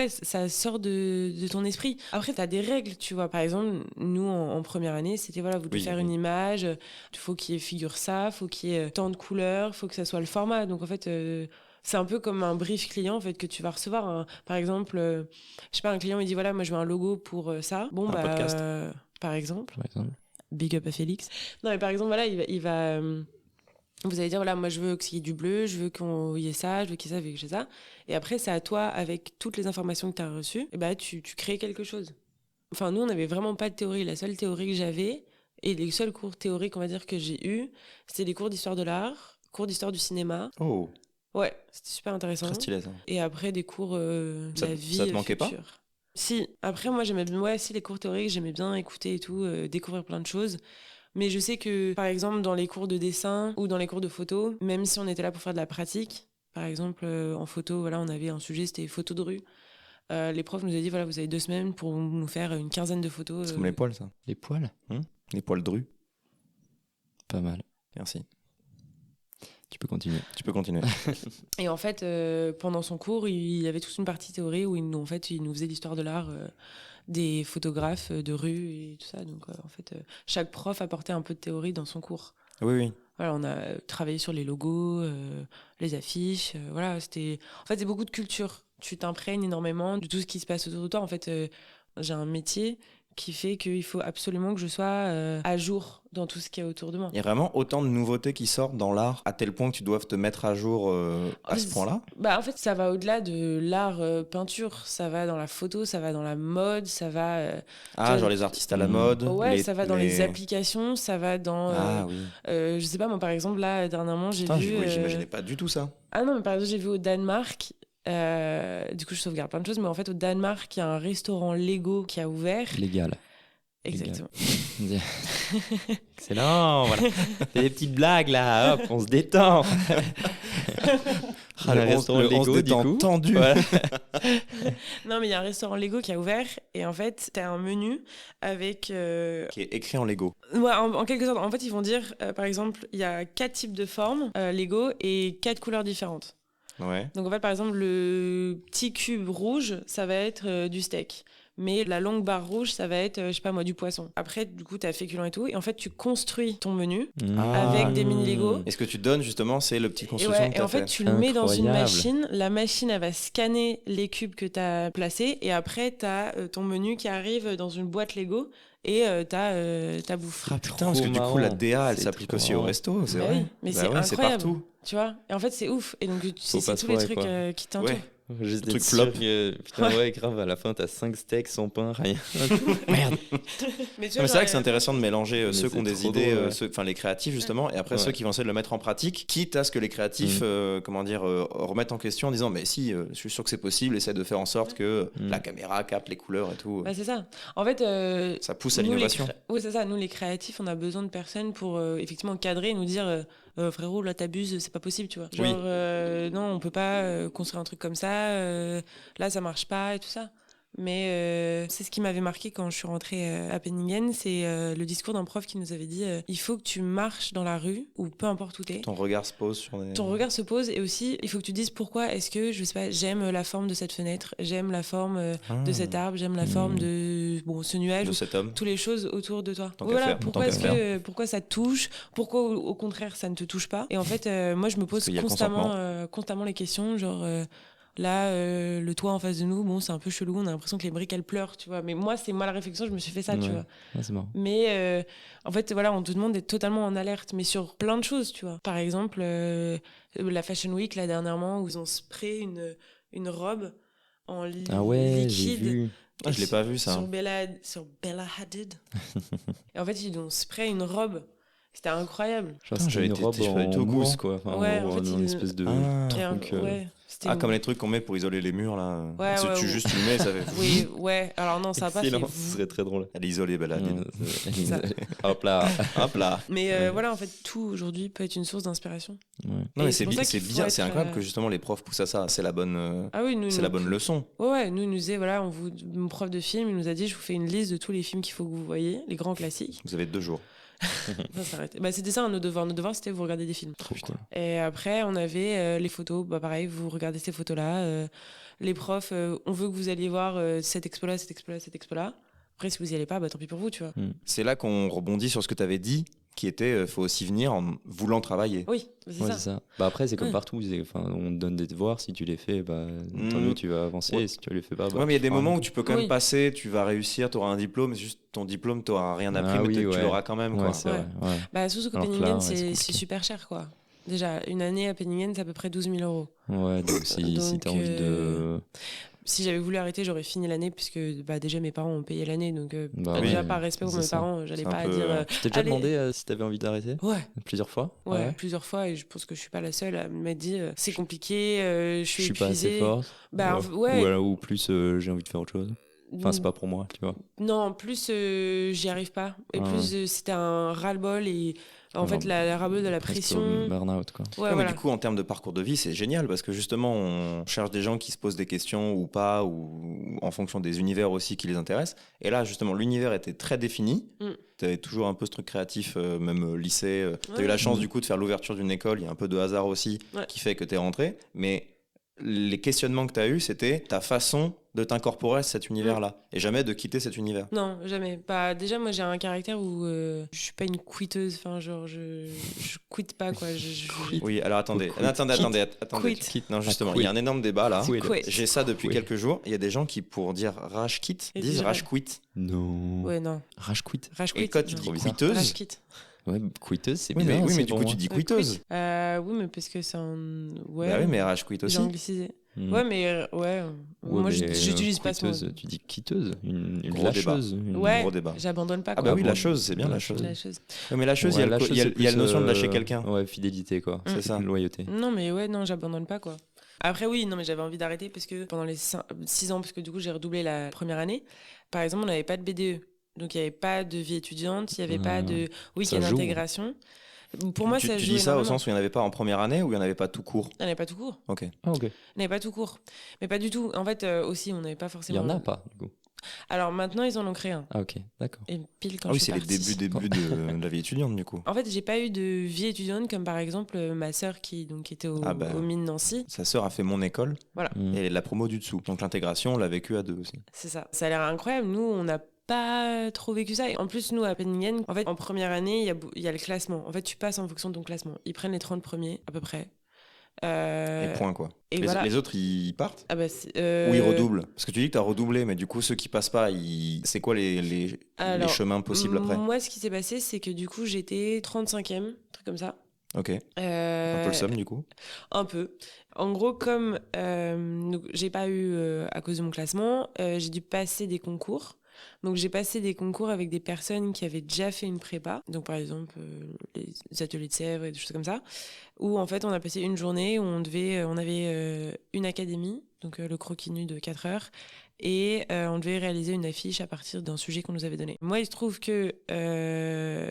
ça sort de ton esprit. Après, t'as des règles, tu vois. Par exemple, nous, en première année, c'était, voilà, vous devez faire une image, il faut qu'il y ait figure ça, faut qu'il y ait tant de couleurs, faut que ça soit le format. Donc, en fait... c'est un peu comme un brief client en fait que tu vas recevoir. Par exemple, je sais pas, un client il dit voilà, moi je veux un logo pour ça. Bon un podcast. Par exemple. Big up à Félix. Non mais par exemple voilà, il va vous allez dire voilà, moi je veux qu'il y ait du bleu, je veux qu'il y ait ça, je veux qu'il y ait ça, je veux qu'il y ait ça. Et après c'est à toi avec toutes les informations que tu as reçues, et tu crées quelque chose. Enfin nous on n'avait vraiment pas de théorie, la seule théorie que j'avais et les seuls cours théoriques on va dire que j'ai eu, c'était les cours d'histoire de l'art, cours d'histoire du cinéma. Oh. Ouais, c'était super intéressant. Très stylé, ça. Et après, des cours de la vie ça te manquait future. pas ? Si. Après, moi, j'aimais bien... Ouais, si, les cours théoriques, j'aimais bien écouter et tout, découvrir plein de choses. Mais je sais que, par exemple, dans les cours de dessin ou dans les cours de photo, même si on était là pour faire de la pratique, par exemple, en photo, voilà, on avait un sujet, c'était photo de rue. Les profs nous ont dit, voilà, vous avez 2 semaines pour nous faire une quinzaine de photos. C'est comme les poils, ça. Les poils ? Les poils de rue. Pas mal. Merci. Tu peux continuer. Et en fait, pendant son cours, il y avait toute une partie théorie où il nous faisait l'histoire de l'art des photographes de rue et tout ça. Donc, en fait, chaque prof apportait un peu de théorie dans son cours. Oui. Voilà, on a travaillé sur les logos, les affiches. Voilà, c'est beaucoup de culture. Tu t'imprègnes énormément de tout ce qui se passe autour de toi. En fait, j'ai un métier qui fait qu'il faut absolument que je sois à jour dans tout ce qu'il y a autour de moi. Il y a vraiment autant de nouveautés qui sortent dans l'art, à tel point que tu dois te mettre à jour à ce point-là ? En fait, ça va au-delà de l'art peinture, ça va dans la photo, ça va dans la mode, ça va... genre les artistes à la mode. Ouais, ça va dans les applications, ça va dans... je sais pas, moi par exemple, là, dernièrement, j'ai vu... J'imaginais pas du tout ça. Ah non, mais par exemple, j'ai vu au Danemark... du coup je sauvegarde plein de choses, mais en fait au Danemark il y a un restaurant Lego qui a ouvert. Légal. Exactement. Excellent, voilà. C'est des petites blagues là, hop, on se détend. Le restaurant Lego, du coup. Tendu. Voilà. Non, mais il y a un restaurant Lego qui a ouvert et en fait, t'as un menu avec... qui est écrit en Lego. Ouais, en quelque sorte. En fait, ils vont dire, par exemple, il y a 4 types de formes Lego et 4 couleurs différentes. Ouais. Donc en fait, par exemple, le petit cube rouge, ça va être du steak. Mais la longue barre rouge, ça va être, je sais pas moi, du poisson. Après, du coup, t'as féculent et tout. Et en fait, tu construis ton menu avec des mini Lego. Et ce que tu donnes, justement, c'est le petit construction que t'as fait. Et en fait, tu le mets dans une machine. La machine, elle va scanner les cubes que t'as placés. Et après, t'as ton menu qui arrive dans une boîte Lego. Et t'as ta bouffe. Ah putain, parce que du coup, la DA, elle s'applique aussi au resto, c'est vrai. Oui, mais c'est incroyable. C'est partout. Tu vois, et en fait, c'est ouf. Et donc, c'est tous les trucs qui t'entourent. Ouais. Juste des trucs flop. Putain, ouais, grave, à la fin, t'as 5 steaks sans pain, rien. Merde. Mais c'est vrai que c'est intéressant de mélanger ceux qui ont des idées, les créatifs, justement, et après ceux qui vont essayer de le mettre en pratique, quitte à ce que les créatifs, remettent en question en disant, mais si, je suis sûr que c'est possible, essaie de faire en sorte que la caméra capte les couleurs et tout. C'est ça. En fait, ça pousse à l'innovation. Oui, c'est ça. Nous, les créatifs, on a besoin de personnes pour effectivement cadrer et nous dire, frérot, là t'abuses, c'est pas possible, tu vois. Genre, non, on peut pas construire un truc comme ça, là ça marche pas et tout ça. Mais c'est ce qui m'avait marqué quand je suis rentrée à Penningen, c'est le discours d'un prof qui nous avait dit il faut que tu marches dans la rue, ou peu importe où t'es. Ton regard se pose sur Ton regard se pose, et aussi il faut que tu dises pourquoi est-ce que, je sais pas, j'aime la forme de cette fenêtre, j'aime la forme de cet arbre, j'aime la forme de ce nuage, de cet homme. Toutes les choses autour de toi. Tant Voilà, qu'à faire, pourquoi ça te touche, pourquoi au contraire ça ne te touche pas. Et en fait, moi je me pose constamment les questions, genre... Là, le toit en face de nous, c'est un peu chelou, on a l'impression que les briques elles pleurent, tu vois. Mais moi, c'est la réflexion, je me suis fait ça, tu vois. Ouais, c'est marrant. Mais en fait, voilà, on te demande d'être totalement en alerte, mais sur plein de choses, tu vois. Par exemple, la Fashion Week, là, dernièrement, où ils ont sprayé une robe en liquide. J'ai vu. Je l'ai pas vu, ça. Sur Bella Hadid. Et en fait, ils ont sprayé une robe. C'était incroyable. J'avais une robe en mousse, quoi. Enfin, en fait, une espèce de truc... comme les trucs qu'on met pour isoler les murs, là. Tu le mets, ça fait... Oui, ouais. Alors non, ça n'a pas fait... Ce serait très drôle. Elle est isolée, Bella. Hop là. Mais voilà, en fait, tout aujourd'hui peut être une source d'inspiration. Ouais. Non, mais c'est bien, c'est incroyable que justement les profs poussent à ça. C'est la bonne, la bonne leçon. Ouais, nous, il nous disait, voilà, mon prof de film, il nous a dit, je vous fais une liste de tous les films qu'il faut que vous voyez, les grands classiques. Vous avez 2 jours. Ça s'arrête. C'était ça, nos devoirs. Nos devoirs, c'était vous regarder des films. Trop cool. Et après, on avait les photos. Pareil, vous regardez ces photos-là. Les profs, on veut que vous alliez voir cette expo-là, cette expo-là, cette expo-là. Après, si vous y allez pas, tant pis pour vous, tu vois. C'est là qu'on rebondit sur ce que tu avais dit, qui était faut aussi venir en voulant travailler. Oui, c'est ça. Après, c'est comme partout. On te donne des devoirs. Si tu les fais, tant mieux, tu vas avancer. Et si tu les fais pas, mais il y a des moments où tu peux quand même passer, tu vas réussir, tu auras un diplôme, c'est juste ton diplôme, tu n'auras rien appris, mais tu l'auras quand même. Quoi. C'est vrai. Surtout qu'à Penningen, c'est super cher, quoi. Déjà, une année à Penningen, c'est à peu près 12 000 €. Ouais, donc si tu as envie de... Si j'avais voulu arrêter, j'aurais fini l'année, puisque déjà mes parents ont payé l'année, donc déjà par respect pour mes parents, j'allais pas dire... Tu t'es déjà demandé si t'avais envie d'arrêter ? Ouais. Plusieurs fois ? Ouais, plusieurs fois, et je pense que je suis pas la seule à m'être dit c'est compliqué, je suis épuisée. Pas assez forte. Ou plus j'ai envie de faire autre chose. Enfin, c'est pas pour moi, tu vois. Non, plus j'y arrive pas. Et plus c'était un ras-le-bol et en fait la ras-le-bol de la pression. Burn-out, quoi. Ouais, mais du coup, en termes de parcours de vie, c'est génial parce que justement, on cherche des gens qui se posent des questions ou pas, ou en fonction des univers aussi qui les intéressent. Et là, justement, l'univers était très défini. Tu avais toujours un peu ce truc créatif, même lycée. Tu as eu la chance du coup de faire l'ouverture d'une école. Il y a un peu de hasard aussi qui fait que tu es rentré. Mais les questionnements que tu as eus, c'était ta façon de t'incorporer à cet univers-là et jamais de quitter cet univers. Non, jamais. Déjà, moi, j'ai un caractère où je suis pas une quitteuse. Enfin, genre, je quitte pas, quoi. Oui, alors attendez. Quitte. Non, justement, il y a un énorme débat là. J'ai ça depuis quelques jours. Il y a des gens qui, pour dire rage quitte, disent rage quitte. Non. Ouais, non. Rage quitte. Et quand tu dis quitteuse, rage quitte. Ouais, quitteuse, c'est bien. Oui, mais du coup, tu dis quitteuse. Oui, mais parce que c'est un. Ouais. Bah oui, mais rage quitte aussi. J'ai anglicisé. Ouais, mais moi, j'utilise pas ce mot. Tu dis quitteuse, une gros lâcheuse. Gros débat. J'abandonne pas. Ah bah oui, la chose, c'est bien la chose. Ouais, mais la chose, il y a la notion de lâcher quelqu'un. Ouais, fidélité, quoi. C'est ça. Loyauté. Non, mais j'abandonne pas, quoi. Après, oui, non, mais j'avais envie d'arrêter parce que pendant les 6 ans, parce que du coup, j'ai redoublé la première année, par exemple, on n'avait pas de BDE. Donc, il n'y avait pas de vie étudiante, il n'y avait pas de week-end d'intégration. Pour moi, ça joue. Tu dis ça au sens où il n'y en avait pas en première année ou il n'y en avait pas tout court ? Il n'y en avait pas tout court. Ok. Il n'y avait pas tout court. Mais pas du tout. En fait, aussi, on n'avait pas forcément. Il n'y en a pas, du coup. Alors maintenant, ils en ont créé un. Ah, ok, d'accord. Et pile quand je suis partie. C'est les débuts de la vie étudiante, du coup. En fait, j'ai pas eu de vie étudiante comme par exemple ma sœur qui était au mines Nancy. Sa sœur a fait mon école. Voilà. Et la promo du dessous. Donc l'intégration, on l'a vécu à 2 aussi. C'est ça. Ça a l'air incroyable. Nous, on n'a pas trop vécu ça. Et en plus, nous, à Penningen, en fait, en première année, il y a le classement. En fait, tu passes en fonction de ton classement. Ils prennent les 30 premiers, à peu près. Et point, quoi. Les autres, ils partent ou ils redoublent? Parce que tu dis que tu as redoublé, mais du coup, ceux qui passent pas, c'est quoi les chemins possibles après? Moi, ce qui s'est passé, c'est que du coup, j'étais 35e, truc comme ça. Ok. Un peu le somme, du coup? Un peu. En gros, comme j'ai pas eu, à cause de mon classement, j'ai dû passer des concours. Donc j'ai passé des concours avec des personnes qui avaient déjà fait une prépa, donc par exemple les ateliers de Sèvres et des choses comme ça, où en fait on a passé une journée où on avait une académie, donc le croquis nu de 4 heures, et on devait réaliser une affiche à partir d'un sujet qu'on nous avait donné. Moi, il se trouve que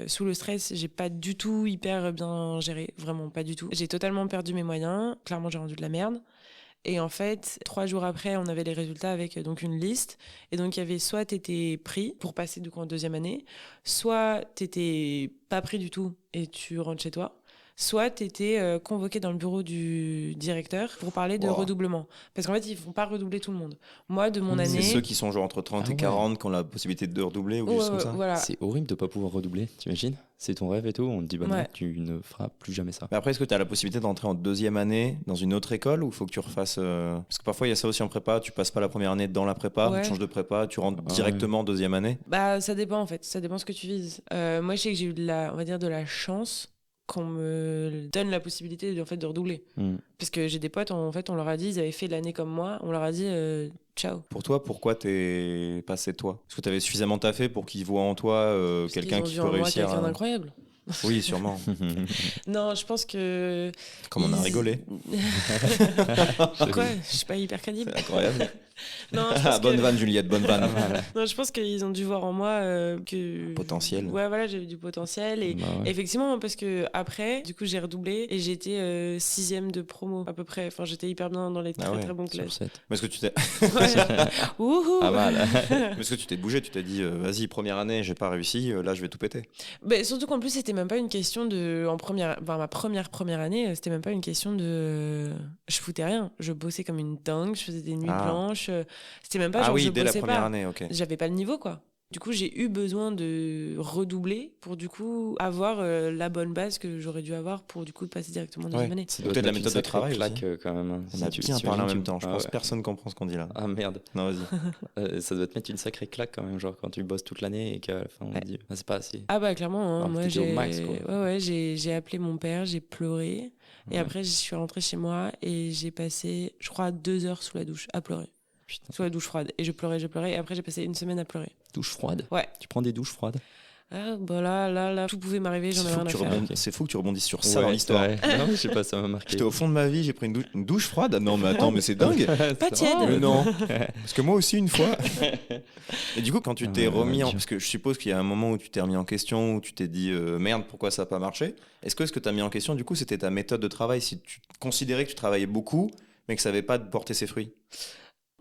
sous le stress, j'ai pas du tout hyper bien géré, vraiment pas du tout. J'ai totalement perdu mes moyens, clairement j'ai rendu de la merde. Et en fait, 3 jours après, on avait les résultats avec donc une liste. Et donc, il y avait soit t'étais pris pour passer du coup en 2e année, soit t'étais pas pris du tout et tu rentres chez toi, soit t'étais convoqué dans le bureau du directeur pour parler de redoublement. Parce qu'en fait, ils font pas redoubler tout le monde. Moi, de mon année... C'est ceux qui sont genre entre 30 et 40 qui ont la possibilité de redoubler ou quelque chose comme ça. Voilà. C'est horrible de pas pouvoir redoubler, t'imagines ? C'est ton rêve et tout, on te dit non, tu ne feras plus jamais ça. Mais après, est-ce que tu as la possibilité d'entrer en 2e année dans une autre école ou il faut que tu refasses Parce que parfois il y a ça aussi en prépa, tu passes pas la première année dans la prépa, tu changes de prépa, tu rentres directement en 2e année. Bah ça dépend en fait, ça dépend ce que tu vises. Moi je sais que j'ai eu de la chance qu'on me donne la possibilité de redoubler. Parce que j'ai des potes, en fait on leur a dit, ils avaient fait l'année comme moi, on leur a dit ciao. Pour toi, pourquoi t'es passé toi ? Est-ce que t'avais suffisamment taffé pour qu'ils voient en toi quelqu'un qui peut réussir quelqu'un d'incroyable. Oui, sûrement. Non, je pense que... Comme on a rigolé. Quoi ? Je suis pas hyper crédible. C'est incroyable. Non, bonne vanne, Juliette, bonne vanne. Non, je pense qu'ils ont dû voir en moi que... Potentiel. Ouais, voilà, j'avais du potentiel. Et effectivement, parce que après, du coup, j'ai redoublé et j'étais 6e de promo à peu près. Enfin, j'étais hyper bien dans les très très bonnes classes. Mais est-ce que tu t'es... Wouhou. Pas mal. Mais est-ce que tu t'es bougé ? Tu t'es dit, vas-y, première année, j'ai pas réussi, là, je vais tout péter. Mais surtout qu'en plus, c'était même pas une question de... ma première année, c'était même pas une question de... Je foutais rien. Je bossais comme une dingue, je faisais des nuits blanches. C'était même pas genre je dès bossais la première pas. année, ok. J'avais pas le niveau, quoi. Du coup, j'ai eu besoin de redoubler pour du coup avoir la bonne base que j'aurais dû avoir pour du coup passer directement dans une année. C'est peut-être la méthode de travail claque quand même. On a bien parlé en même temps. Je pense que personne comprend ce qu'on dit là. Ah merde. Non, vas-y. Ça doit te mettre une sacrée claque quand même, genre quand tu bosses toute l'année et qu'à la fin on te dit c'est pas assez. Ah bah clairement, moi j'ai appelé mon père, j'ai pleuré et après je suis rentrée chez moi et j'ai passé, je crois, 2 heures sous la douche à pleurer. Putain. Sous la douche froide. Et je pleurais. Et après, j'ai passé une semaine à pleurer. Douche froide ? Ouais. Tu prends des douches froides ? Ah, bah là, tout pouvait m'arriver, j'en avais rien à faire. C'est fou que tu rebondisses sur ça dans l'histoire. Non, je sais pas, ça m'a marqué. J'étais au fond de ma vie, j'ai pris une douche froide. Non, mais attends, mais c'est dingue. Pas tiède. Mais non. Parce que moi aussi, une fois. Et du coup, quand tu t'es remis en... Parce que je suppose qu'il y a un moment où tu t'es remis en question, où tu t'es dit merde, pourquoi ça n'a pas marché. Est-ce que ce que tu as mis en question, du coup, c'était ta méthode de travail ? Si tu considérais que tu travaillais beaucoup, mais que ça n'avait pas porté ses fruits ?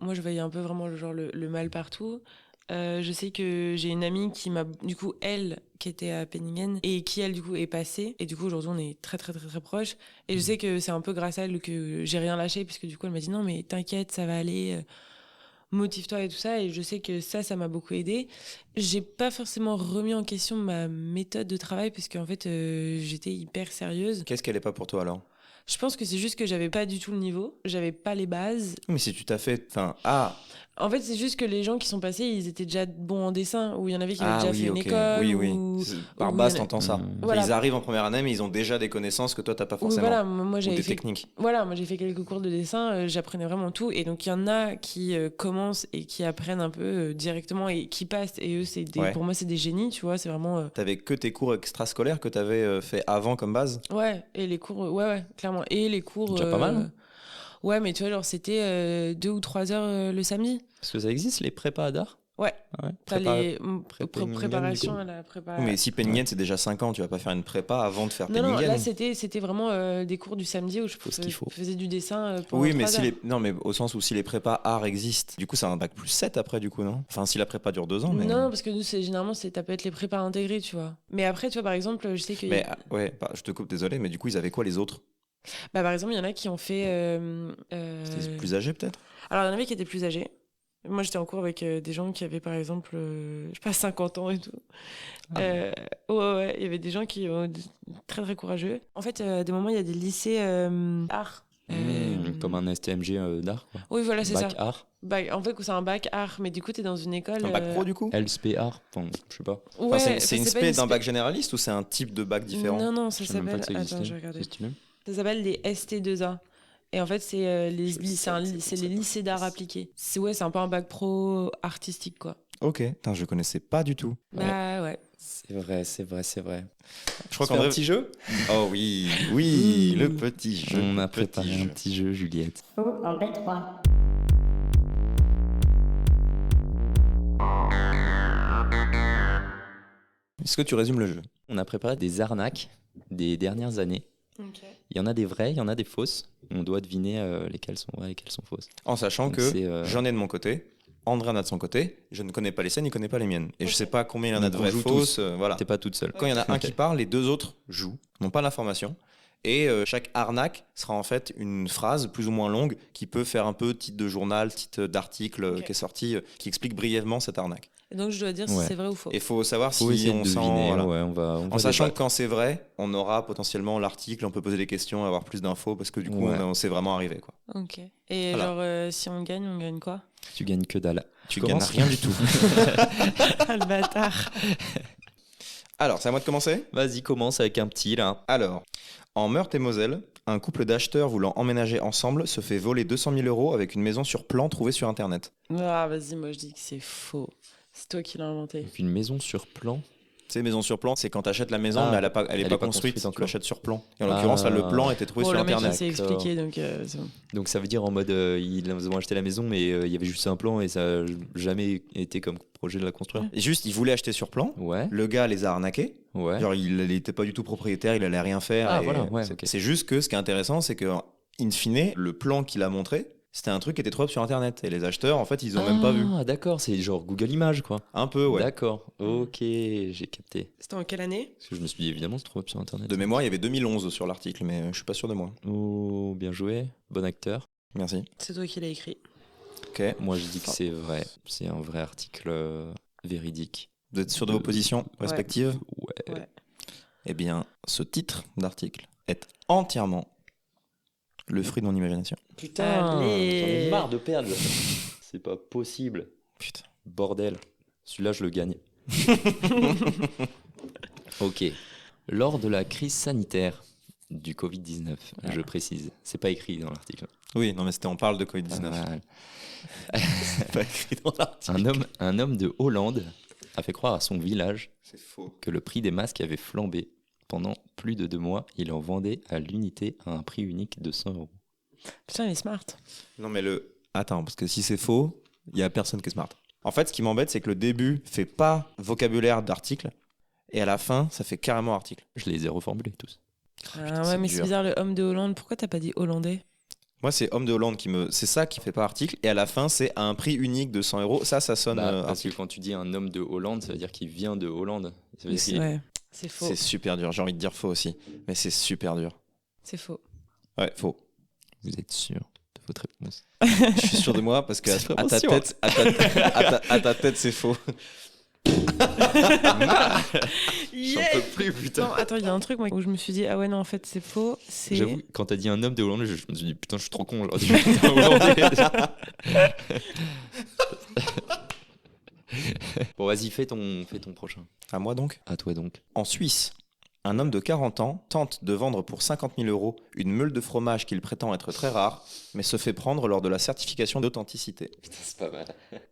Moi, je voyais un peu vraiment le mal partout. Je sais que j'ai une amie qui m'a, du coup, elle, qui était à Penningen et qui, elle, du coup, est passée. Et du coup, aujourd'hui, on est très, très, très, très proches. Et je sais que c'est un peu grâce à elle que j'ai rien lâché, puisque du coup, elle m'a dit non, mais t'inquiète, ça va aller, motive-toi et tout ça. Et je sais que ça m'a beaucoup aidée. J'ai pas forcément remis en question ma méthode de travail, parce qu'en fait, j'étais hyper sérieuse. Qu'est-ce qu'elle est pas pour toi alors ? Je pense que c'est juste que j'avais pas du tout le niveau, j'avais pas les bases. Mais si tu t'as fait... En fait, c'est juste que les gens qui sont passés, ils étaient déjà bons en dessin, ou il y en avait qui avaient déjà fait une école. Oui. Par base, t'entends ça. Voilà. Ils arrivent en première année, mais ils ont déjà des connaissances que toi, t'as pas forcément. Voilà, moi, ou des techniques. Voilà, moi j'ai fait quelques cours de dessin, j'apprenais vraiment tout. Et donc, il y en a qui commencent et qui apprennent un peu directement et qui passent. Et eux, pour moi, c'est des génies, tu vois, c'est vraiment... T'avais que tes cours extrascolaires que t'avais fait avant comme base ? Ouais, et les cours, ouais, clairement. Et les cours... Déjà pas mal, hein. Ouais, mais tu vois, genre, c'était 2 ou 3 heures le samedi. Parce que ça existe, les prépas d'art ? Ouais. T'as les préparations à la prépa. Mais si Penningen, c'est déjà 5 ans, tu vas pas faire une prépa avant de faire Penningen. Non, là, c'était vraiment des cours du samedi où je faisais du dessin pendant 3 heures. Non, mais au sens où si les prépas art existent, du coup, c'est un bac plus 7 après, du coup, non ? Enfin, si la prépa dure 2 ans, mais... Non, parce que nous, généralement, ça peut être les prépas intégrés, tu vois. Mais après, tu vois, par exemple, je sais que... Mais je te coupe, désolé, mais du coup, ils avaient quoi les autres ? Bah, par exemple, il y en a qui ont fait... C'était plus âgé, peut-être ? Alors, il y en avait qui étaient plus âgés. Moi, j'étais en cours avec des gens qui avaient, par exemple, je sais pas, 50 ans et tout. Ouais, il y avait des gens qui ont très, très courageux. En fait, à des moments, il y a des lycées art. Comme un STMG d'art, quoi. Oui, voilà, c'est ça. Bac art. En fait, c'est un bac art, mais du coup, t'es dans une école... Un bac pro, du coup ? LSP art, enfin, je sais pas. Ouais, enfin, c'est une spé d'un bac généraliste ou c'est un type de bac différent ? Non, ça s'appelle... Attends, je vais regarder. Ça s'appelle des ST2A. Et en fait, c'est les lycées d'art appliqués. C'est un peu un bac pro artistique, quoi. Ok, je connaissais pas du tout. Bah ouais. C'est vrai. Je crois qu'on a un petit jeu. Oh oui, le petit jeu. On a préparé un petit jeu, Juliette. En B3. Est-ce que tu résumes le jeu? On a préparé des arnaques des dernières années. Il y en a des vraies, il y en a des fausses. On doit deviner lesquelles sont vraies et lesquelles sont fausses. En sachant Donc que j'en ai de mon côté, André en a de son côté, je ne connais pas les scènes, il ne connaît pas les miennes. Et je ne sais pas combien il y en a de Donc on vraies, joue fausses. Voilà. T'es pas toute seule. Quand il y en a un qui parle, les deux autres jouent, n'ont pas l'information. Et chaque arnaque sera en fait une phrase plus ou moins longue qui peut faire un peu titre de journal, titre d'article qui est sorti, qui explique brièvement cette arnaque. Et donc je dois dire si c'est vrai ou faux. Et il faut savoir Faut si essayer on de sent. deviner. Voilà. Ouais, on va En sachant que débattre. quand c'est vrai, on aura potentiellement l'article, on peut poser des questions, avoir plus d'infos parce que du coup, Ouais. on sait vraiment arrivé. Quoi. Ok. Et Voilà. genre, si on gagne quoi? Tu gagnes que dalle. Tu commences gagnes rien du tout. Ah, le bâtard. Alors, c'est à moi de commencer. Vas-y, commence avec un petit là. Alors, en Meurthe-et-Moselle, un couple d'acheteurs voulant emménager ensemble se fait voler 200 000 € avec une maison sur plan trouvée sur Internet. Ah, vas-y, moi je dis que c'est faux. C'est toi qui l'as inventé. Avec une maison sur plan. Tu sais, maison sur plan, c'est quand tu achètes la maison, Ah, mais elle est pas construite, construite tu encore. l'achètes sur plan. Et en l'occurrence, là, le plan était trouvé Bon, sur le mec il Internet. s'est D'accord. expliqué, donc c'est bon. Donc ça veut dire en mode ils ont acheté la maison mais il y avait juste un plan et ça n'a jamais été comme projet de la construire. Et juste, ils voulaient acheter sur plan. Ouais, Le gars les a arnaqués. ouais. Genre, il n'était pas du tout propriétaire, il allait rien faire. Ah, et voilà, ouais, c'est ok. c'est juste que ce qui est intéressant, c'est que, in fine, le plan qu'il a montré, c'était un truc qui était trouvable sur Internet. Et les acheteurs, en fait, ils ont même pas vu. Ah d'accord, c'est genre Google Images quoi. Un peu, ouais. D'accord, ok, j'ai capté. C'était en quelle année? Parce que je me suis dit évidemment c'est trouvable sur internet. De mémoire, il y avait 2011 sur l'article, mais je suis pas sûr de moi. Oh, bien joué, bon acteur. Merci. C'est toi qui l'as écrit. Ok. Moi je dis que c'est vrai, c'est un vrai article véridique. Vous êtes sûr de vos positions respectives? Ouais. Ouais. Eh bien, ce titre d'article est entièrement le fruit de mon imagination. Putain, Allez. j'en ai marre de perdre. C'est pas possible. Putain. Bordel. Celui-là, je le gagne. Ok. Lors de la crise sanitaire du Covid-19, je précise, c'est pas écrit dans l'article. Oui, non, mais on parle de Covid-19. C'est pas écrit dans l'article. Un homme de Hollande a fait croire à son village C'est faux. que le prix des masques avait flambé. Pendant plus de 2 mois, il en vendait à l'unité à un prix unique de 100 €. Putain, il est smart. Non, mais Attends, parce que si c'est faux, il y a personne qui est smart. En fait, ce qui m'embête, c'est que le début fait pas vocabulaire d'article, et à la fin, ça fait carrément article. Je les ai reformulés tous. Ah ouais, mais c'est dur. bizarre, le homme de Hollande. Pourquoi t'as pas dit hollandais? Moi, c'est Homme de Hollande c'est ça qui fait pas article, et à la fin, c'est à un prix unique de 100 €. Ça sonne Parce que article. quand tu dis un homme de Hollande, ça veut dire qu'il vient de Hollande. Ça veut dire qu'il est- Ouais, c'est faux. C'est super dur. J'ai envie de dire faux aussi, mais c'est super dur. C'est faux. Ouais, faux. Vous êtes sûr de votre réponse? Je suis sûr de moi parce que C'est à vraiment ta sûr. tête, à ta tête, c'est faux. J'en peux plus, putain. Non, attends, il y a un truc moi, où je me suis dit, ah ouais, non, en fait, c'est faux. C'est. J'avoue, quand t'as dit un homme de Hollande, je me suis dit putain, je suis trop con. J'aurais dû mettre un Hollandais, déjà. Bon, vas-y, fais ton prochain. À moi donc. À toi donc. En Suisse, un homme de 40 ans tente de vendre pour 50 000 € une meule de fromage qu'il prétend être très rare, mais se fait prendre lors de la certification d'authenticité. Putain, c'est pas mal.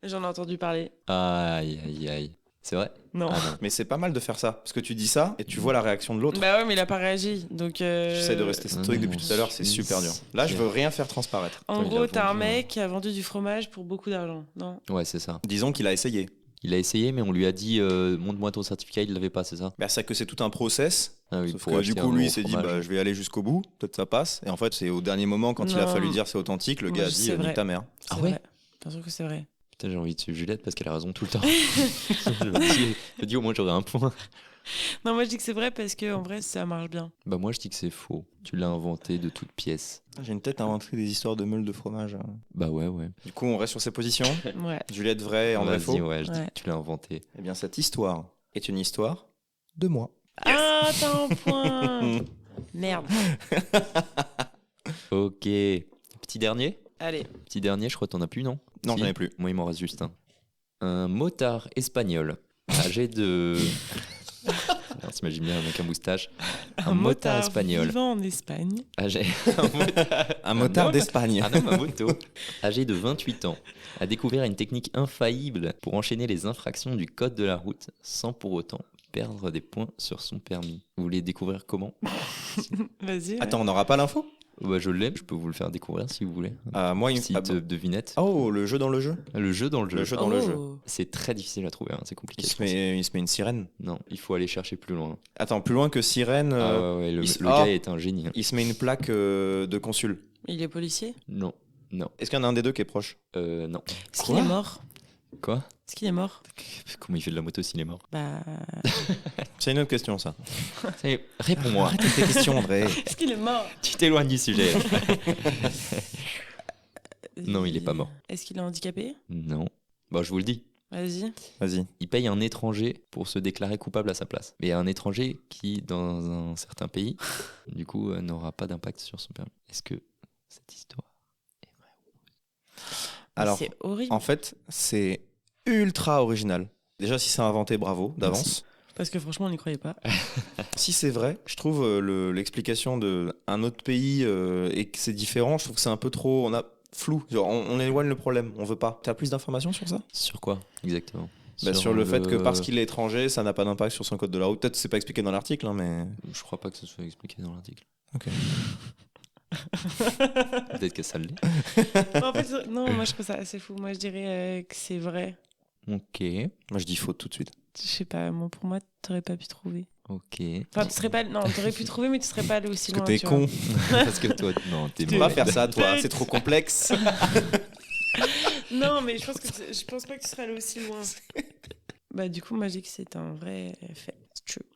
J'en ai entendu parler. Aïe, aïe, aïe. C'est vrai? Non. Ah non. Mais c'est pas mal de faire ça, parce que tu dis ça et tu vois la réaction de l'autre. Bah ouais, mais il a pas réagi. Donc. J'essaie de rester stoïque depuis tout à l'heure, c'est super dur. Là, je veux rien faire transparaître. En Putain, il gros, a t'as un vendu, mec qui a vendu du fromage pour beaucoup d'argent. Non. Ouais, c'est ça. Disons qu'il a essayé. Il a essayé, mais on lui a dit montre-moi ton certificat, il l'avait pas, c'est ça? Bah, c'est que c'est tout un process. Ah oui, Sauf pour que du acheter coup, un lui, il gros s'est dit, fromage. bah, je vais aller jusqu'au bout, peut-être ça passe. Et en fait, c'est au dernier moment, quand il a Non. fallu dire c'est authentique, le Moi, gars a je dit, sais nique vrai. ta mère. C'est Ah ouais vrai. Bien sûr que c'est vrai. Putain, j'ai envie de suivre Juliette parce qu'elle a raison tout le temps. je me dis au moins j'aurais un point. Non, moi je dis que c'est vrai parce que en vrai, ça marche bien. Bah moi je dis que c'est faux. Tu l'as inventé de toutes pièces. J'ai une tête à inventer des histoires de meules de fromage. Bah ouais, ouais. Du coup, on reste sur ces positions. Ouais. Juliette vrai et André faux. Vas-y, ouais, je dis Ouais. que tu l'as inventé. Eh bien, cette histoire est une histoire de moi. Ah, t'as un point. Merde. Ok. Petit dernier? Allez. Petit dernier, je crois que t'en as plus, non? Non, Si. j'en ai plus. Moi, il m'en reste juste un. Un motard espagnol âgé de... Alors, t'imagines bien un mec à moustache. Un motard espagnol vivant en Espagne. âgé... Un motard homme. d'Espagne. Un homme à moto, âgé de 28 ans, a découvert une technique infaillible pour enchaîner les infractions du code de la route sans pour autant perdre des points sur son permis. Vous voulez découvrir comment? Vas-y. ouais. Attends, on n'aura pas l'info? Bah, je l'ai, je peux vous le faire découvrir si vous voulez. Moi, Petite devinette. Oh, le jeu dans le jeu. Le jeu dans le jeu. Le jeu dans le jeu. C'est très difficile à trouver, hein, c'est compliqué. Il se met une sirène. Non, il faut aller chercher plus loin. Attends, plus loin que sirène. Ouais, le gars est un génie. Hein. Il se met une plaque de consul. Il est policier? Non. Est-ce qu'il y en a un des deux qui est proche? Non. Est-ce qu'il est mort? Quoi? Est-ce qu'il est mort? Comment il fait de la moto s'il est mort? Bah. C'est une autre question, ça. Réponds-moi. Arrête tes questions, André. Est-ce qu'il est mort? Tu t'éloignes du sujet. Non, il est pas mort. Est-ce qu'il est handicapé? Non. Bah, je vous le dis. Vas-y. Il paye un étranger pour se déclarer coupable à sa place. Mais un étranger qui, dans un certain pays, du coup, n'aura pas d'impact sur son permis. Est-ce que cette histoire est vraie? Alors, c'est horrible. En fait, c'est ultra original. Déjà, si c'est inventé, bravo, d'avance. Merci. Parce que franchement, on n'y croyait pas. Si c'est vrai, je trouve l'explication d'un autre pays et que c'est différent, je trouve que c'est un peu trop flou. Genre, on éloigne le problème, on veut pas. Tu as plus d'informations sur ça? Sur quoi exactement? Sur le fait que parce qu'il est étranger, ça n'a pas d'impact sur son code de la route. Peut-être que c'est pas expliqué dans l'article, hein, mais... Je crois pas que ce soit expliqué dans l'article. Ok. Peut-être que ça l'est. En fait, non, moi je trouve ça assez fou. Moi je dirais que c'est vrai. Ok. Moi, je dis faute tout de suite. Je sais pas, moi, pour moi, t'aurais pas pu trouver. Ok. Enfin, tu serais pas. Non, t'aurais pu trouver, mais tu serais pas allé aussi Parce loin. que t'es tu con. Parce que toi, non, t'es Tu vas faire ça, toi. C'est trop complexe. Non, mais je pense pas que tu serais allé aussi loin. Bah, du coup, moi, je dis que c'est un vrai fait. C'est true.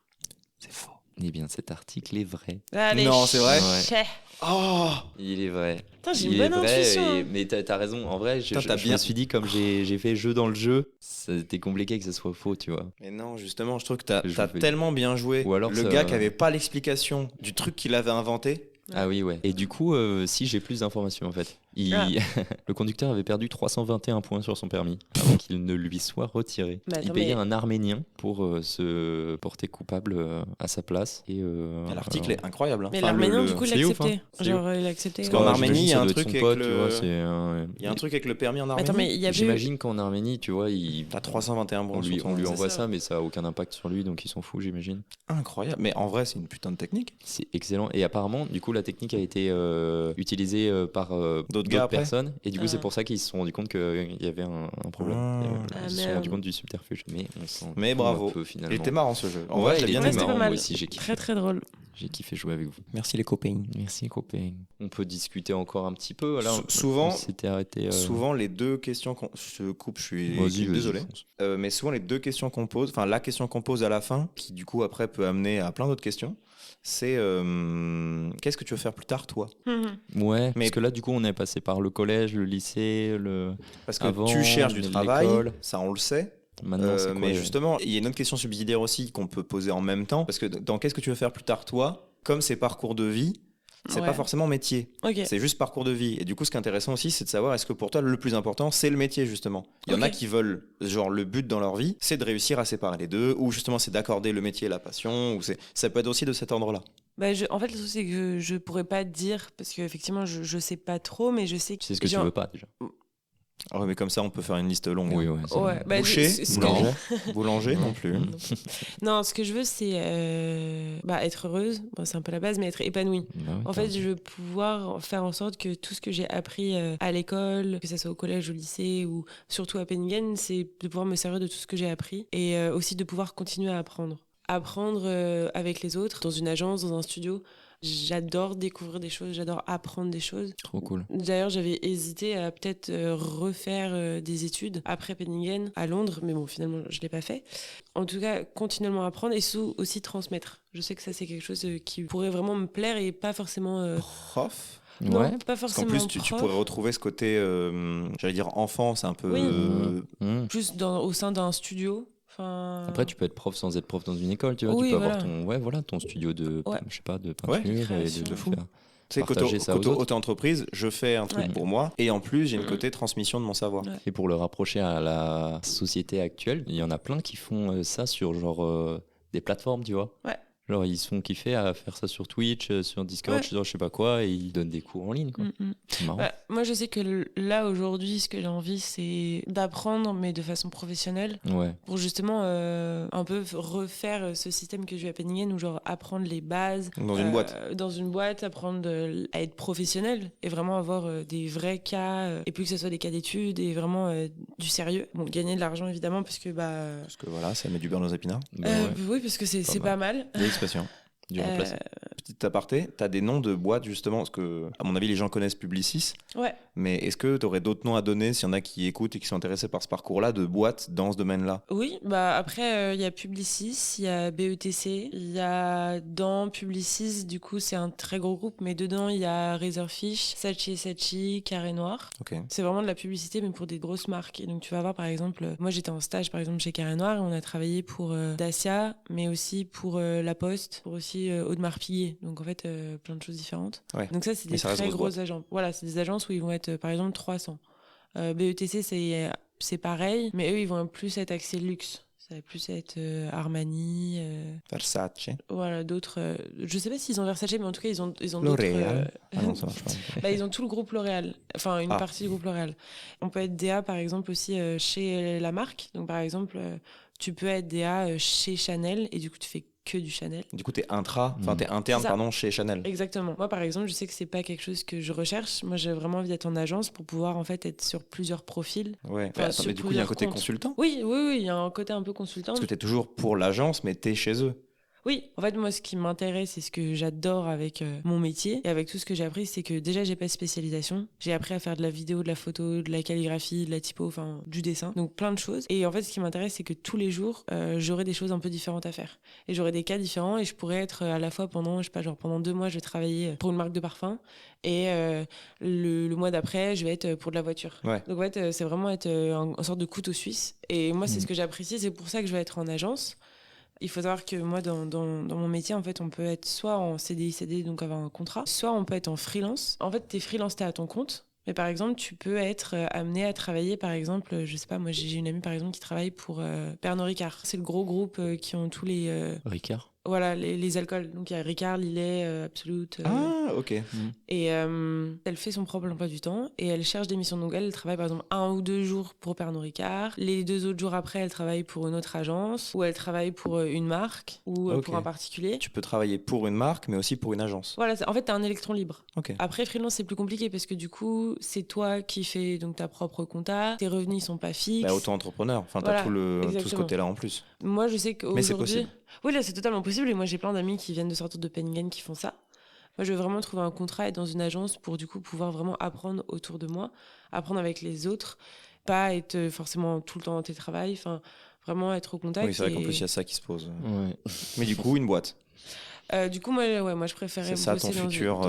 C'est faux. Eh bien, cet article est vrai. Allez, Non, c'est vrai. chais. Oh, Il est vrai. Putain, j'ai Il une est bonne vrai, intuition. mais t'as raison. En vrai, je Putain, me suis dit, comme j'ai fait jeu dans le jeu, c'était compliqué que ce soit faux, tu vois. mais non, justement, je trouve que t'as Je fais- tellement bien joué. Ou alors le ça- gars qui avait pas l'explication du truc qu'il avait inventé. Ah oui, ouais. Et du coup, si j'ai plus d'informations en fait. Le conducteur avait perdu 321 points sur son permis avant qu'il ne lui soit retiré. Mais attends, Il payait mais- un Arménien pour se porter coupable à sa place. Et, L'article est incroyable. Hein. Mais Enfin, l'Arménien, du coup, il c'est l'a ouf, accepté. hein. C'est Genre, il a accepté. Parce qu'en Arménie, il y a un truc avec pote, le- tu vois, c'est un- Il y a un truc avec le permis en Arménie. Attends, mais il y a J'imagine qu'en Arménie, tu vois, T'as 321 on bons lui, sur on ton- lui c'est envoie ça. ça, mais ça a aucun impact sur lui, donc il s'en fout, j'imagine. Incroyable. Mais en vrai, c'est une putain de technique. C'est excellent. Et apparemment, du coup, la technique a été utilisée par D'autres gars après personnes. Et du coup, Ah. c'est pour ça qu'ils se sont rendus compte qu'il y avait un problème. Ah. Ils se sont Merde. rendus compte du subterfuge. Mais on s'en Mais fout bravo. un peu, finalement. Il était marrant ce jeu. En Ouais, vrai, je il l'ai bien était Ouais, aimé. c'était marrant, pas mal. moi aussi, j'ai kiffé. Très, très drôle. J'ai kiffé jouer avec vous. Merci les copains. Merci, copain. On peut discuter encore un petit peu. Là, Souvent- on s'était arrêté. Souvent, les deux questions qu'on... Je te coupe, je suis Vas-y, désolé. fonce. Mais souvent, les deux questions qu'on pose, enfin la question qu'on pose à la fin, qui du coup après peut amener à plein d'autres questions, c'est qu'est-ce que tu veux faire plus tard, toi? Ouais, Mais- parce que là, du coup, on est passé par le collège, le lycée, le. Parce que Avant, tu cherches du l'école. travail, ça on le sait. Maintenant, c'est quoi Mais justement, il y a une autre question subsidiaire aussi qu'on peut poser en même temps, parce que dans qu'est-ce que tu veux faire plus tard, toi? Comme c'est parcours de vie, c'est Ouais. pas forcément métier. Ok. C'est juste parcours de vie. Et du coup, ce qui est intéressant aussi, c'est de savoir est-ce que pour toi, le plus important, c'est le métier, justement. Il y en a Ok. qui veulent, genre, le but dans leur vie, c'est de réussir à séparer les deux, ou justement, c'est d'accorder le métier et la passion, ou ça peut être aussi de cet ordre-là. Bah, en fait, le truc, c'est que je pourrais pas te dire, parce qu'effectivement, je sais pas trop, mais je sais que. Tu sais ce que tu genre- veux pas, déjà. Ah ouais, mais comme ça, on peut faire une liste longue. Oui, hein. ouais. c'est Ouais, vrai. bah, Boucher, ce que- boulanger, boulanger non plus. Non, ce que je veux, c'est être heureuse. Bon, c'est un peu la base, mais être épanouie. Bah ouais, En t'as fait, raison. je veux pouvoir faire en sorte que tout ce que j'ai appris à l'école, que ce soit au collège, au lycée ou surtout à Penningen, c'est de pouvoir me servir de tout ce que j'ai appris et aussi de pouvoir continuer à apprendre. Apprendre avec les autres, dans une agence, dans un studio. J'adore découvrir des choses, j'adore apprendre des choses. Trop cool. D'ailleurs, j'avais hésité à peut-être refaire des études après Penningen à Londres, mais bon, finalement, je ne l'ai pas fait. En tout cas, continuellement apprendre et aussi transmettre. Je sais que ça, c'est quelque chose qui pourrait vraiment me plaire et pas forcément... Prof. non, Ouais. pas Parce qu'en forcément plus, tu prof. pourrais retrouver ce côté, j'allais dire enfant, c'est un peu. Oui. Mmh. Plus au sein d'un studio. Enfin... Après, tu peux être prof sans être prof dans une école, tu vois. Oui, tu peux voilà. avoir ton studio de, Ouais. je sais pas, de Ouais, peinture et création. de fou. faire. Tu sais, Partager ça aux côté autres. auto-entreprise, je fais un truc Ouais. pour moi, et en plus, j'ai une côté transmission de mon savoir. Ouais. Et pour le rapprocher à la société actuelle, il y en a plein qui font ça sur genre des plateformes, tu vois. Ouais. Genre, ils se font kiffer à faire ça sur Twitch, sur Discord, je sais pas quoi, et ils donnent des cours en ligne, quoi. C'est marrant. Moi, je sais que là, aujourd'hui, ce que j'ai envie, c'est d'apprendre, mais de façon professionnelle, pour justement un peu refaire ce système que j'ai eu à Penningen, où genre apprendre les bases. Dans une boîte. Dans une boîte, apprendre à être professionnel et vraiment avoir des vrais cas, et plus que ce soit des cas d'études et vraiment du sérieux. Bon, gagner de l'argent, évidemment, parce que Parce que voilà, ça met du beurre dans les épinards. Oui, parce que c'est pas mal. L'expression du remplaçant. Petit aparté, t'as des noms de boîtes justement, parce que à mon avis les gens connaissent Publicis. Ouais. Mais est-ce que t'aurais d'autres noms à donner s'il y en a qui écoutent et qui sont intéressés par ce parcours-là, de boîtes dans ce domaine-là? Oui, bah après il y a Publicis, il y a BETC, il y a dans Publicis, du coup c'est un très gros groupe, mais dedans il y a Razorfish, Saatchi, Carré Noir. Okay. C'est vraiment de la publicité mais pour des grosses marques. Et donc tu vas voir par exemple, moi j'étais en stage par exemple chez Carré Noir et on a travaillé pour Dacia, mais aussi pour La Poste, pour aussi Audemars Piguet. Donc en fait plein de choses différentes. Ouais. Donc ça c'est des très grosses agences. Voilà, c'est des agences où ils vont être par exemple 300. BETC c'est pareil, mais eux ils vont plus être axés luxe. Ça va plus être Armani, Versace. Voilà, d'autres. Je sais pas s'ils ont Versace, mais en tout cas ils ont L'Oréal. d'autres. Non, ça marche pas. Ils ont tout le groupe L'Oréal, enfin une partie du groupe L'Oréal. On peut être DA par exemple aussi chez la marque. Donc par exemple, tu peux être DA chez Chanel et du coup tu fais que du Chanel. Du coup, t'es interne chez Chanel. Exactement. Moi, par exemple, je sais que c'est pas quelque chose que je recherche. Moi, j'ai vraiment envie d'être en agence pour pouvoir en fait être sur plusieurs profils. Ouais. Mais du coup, il y a un côté consultant. Oui, il y a un côté un peu consultant. Parce que t'es toujours pour l'agence, mais t'es chez eux. Oui, en fait, moi, ce qui m'intéresse et ce que j'adore avec mon métier et avec tout ce que j'ai appris, c'est que déjà, j'ai pas de spécialisation. J'ai appris à faire de la vidéo, de la photo, de la calligraphie, de la typo, enfin, du dessin. Donc, plein de choses. Et en fait, ce qui m'intéresse, c'est que tous les jours, j'aurai des choses un peu différentes à faire. Et j'aurai des cas différents et je pourrais être à la fois pendant 2 mois, je vais travailler pour une marque de parfum et le mois d'après, je vais être pour de la voiture. Ouais. Donc, en fait, c'est vraiment être une sorte de couteau suisse. Et moi, c'est ce que j'apprécie. C'est pour ça que je vais être en agence. Il faut savoir que moi, dans mon métier, en fait, on peut être soit en CDI, donc avoir un contrat, soit on peut être en freelance. En fait, t'es freelance, t'es à ton compte. Mais par exemple, tu peux être amené à travailler, par exemple, je sais pas, moi j'ai une amie, par exemple, qui travaille pour Pernod Ricard. C'est le gros groupe qui ont tous les... Ricard. Voilà, les alcools. Donc il y a Ricard, Lillet, Absolute. Ah, ok. Et elle fait son propre emploi du temps et elle cherche des missions. Donc elle travaille par exemple 1 ou 2 jours pour Pernod Ricard. Les 2 autres jours après, elle travaille pour une autre agence ou elle travaille pour une marque ou pour un particulier. Tu peux travailler pour une marque, mais aussi pour une agence. Voilà, en fait, t'as un électron libre. Okay. Après, freelance, c'est plus compliqué parce que du coup, c'est toi qui fais donc ta propre compta. Tes revenus, ils sont pas fixes. Auto-entrepreneur. Enfin, t'as tout ce côté-là en plus. Moi, je sais qu'aujourd'hui... Mais c'est possible. Oui, là, c'est totalement possible. Et moi, j'ai plein d'amis qui viennent de sortir de Penningen qui font ça. Moi, je veux vraiment trouver un contrat et être dans une agence pour, du coup, pouvoir vraiment apprendre autour de moi, apprendre avec les autres, pas être forcément tout le temps en télétravail, enfin, vraiment être au contact. Oui, c'est vrai qu'en plus, il y a ça qui se pose. Ouais. Mais du coup, une boîte. Du coup, moi, je préférais c'est ça ton futur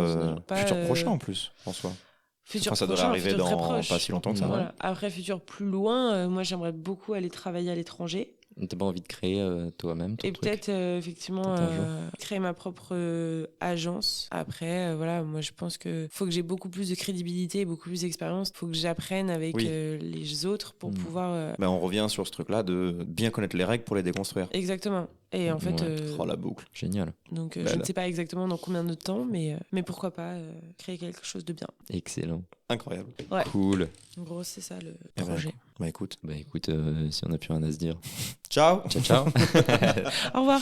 prochain, en plus, en soi. Ça devrait arriver dans pas si longtemps que ça. Voilà. Après, futur plus loin, moi, j'aimerais beaucoup aller travailler à l'étranger. T'as pas envie de créer toi-même ton et truc. Peut-être effectivement créer ma propre agence. Après, voilà, moi je pense que faut que j'ai beaucoup plus de crédibilité, beaucoup plus d'expérience. Faut que j'apprenne avec les autres pour pouvoir. On revient sur ce truc-là de bien connaître les règles pour les déconstruire. Exactement. Et en fait, la boucle. Génial. Donc je ne sais pas exactement dans combien de temps, mais pourquoi pas créer quelque chose de bien. Excellent. Incroyable. Ouais. Cool. En gros, c'est ça le projet. Écoute, si on n'a plus rien à se dire. Ciao. Ciao. Au revoir.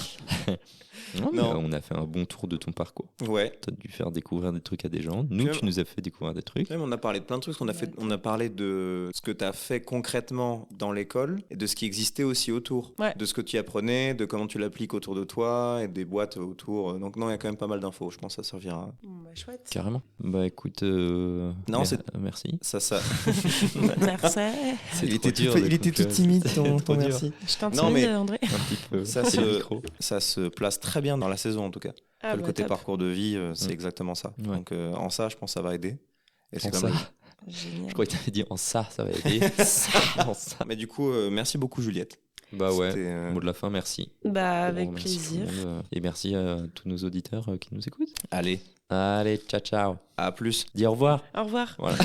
Non. On a fait un bon tour de ton parcours. Ouais. Tu as dû faire découvrir des trucs à des gens. Nous, tu nous as fait découvrir des trucs. On a parlé de plein de trucs. On a parlé de ce que tu as fait concrètement dans l'école et de ce qui existait aussi autour. Ouais. De ce que tu apprenais, de comment tu l'appliques autour de toi et des boîtes autour. Donc non, il y a quand même pas mal d'infos. Je pense que ça servira. Chouette. Carrément. Écoute, merci. Ça. Merci. Il était tout timide, ton merci. Je t'intimide, André. Un petit peu. Ça se place très bien dans la saison, en tout cas. Le côté top. parcours de vie, c'est exactement ça. Ouais. Donc en ça, je pense que ça va aider. Et c'est ça. Génial. Je crois que tu avais dit en ça va aider. En ça. Mais du coup, merci beaucoup, Juliette. Mot de la fin, merci. Avec plaisir. Et merci à tous nos auditeurs qui nous écoutent. Allez, ciao. à plus. Dis au revoir. Au revoir. Voilà.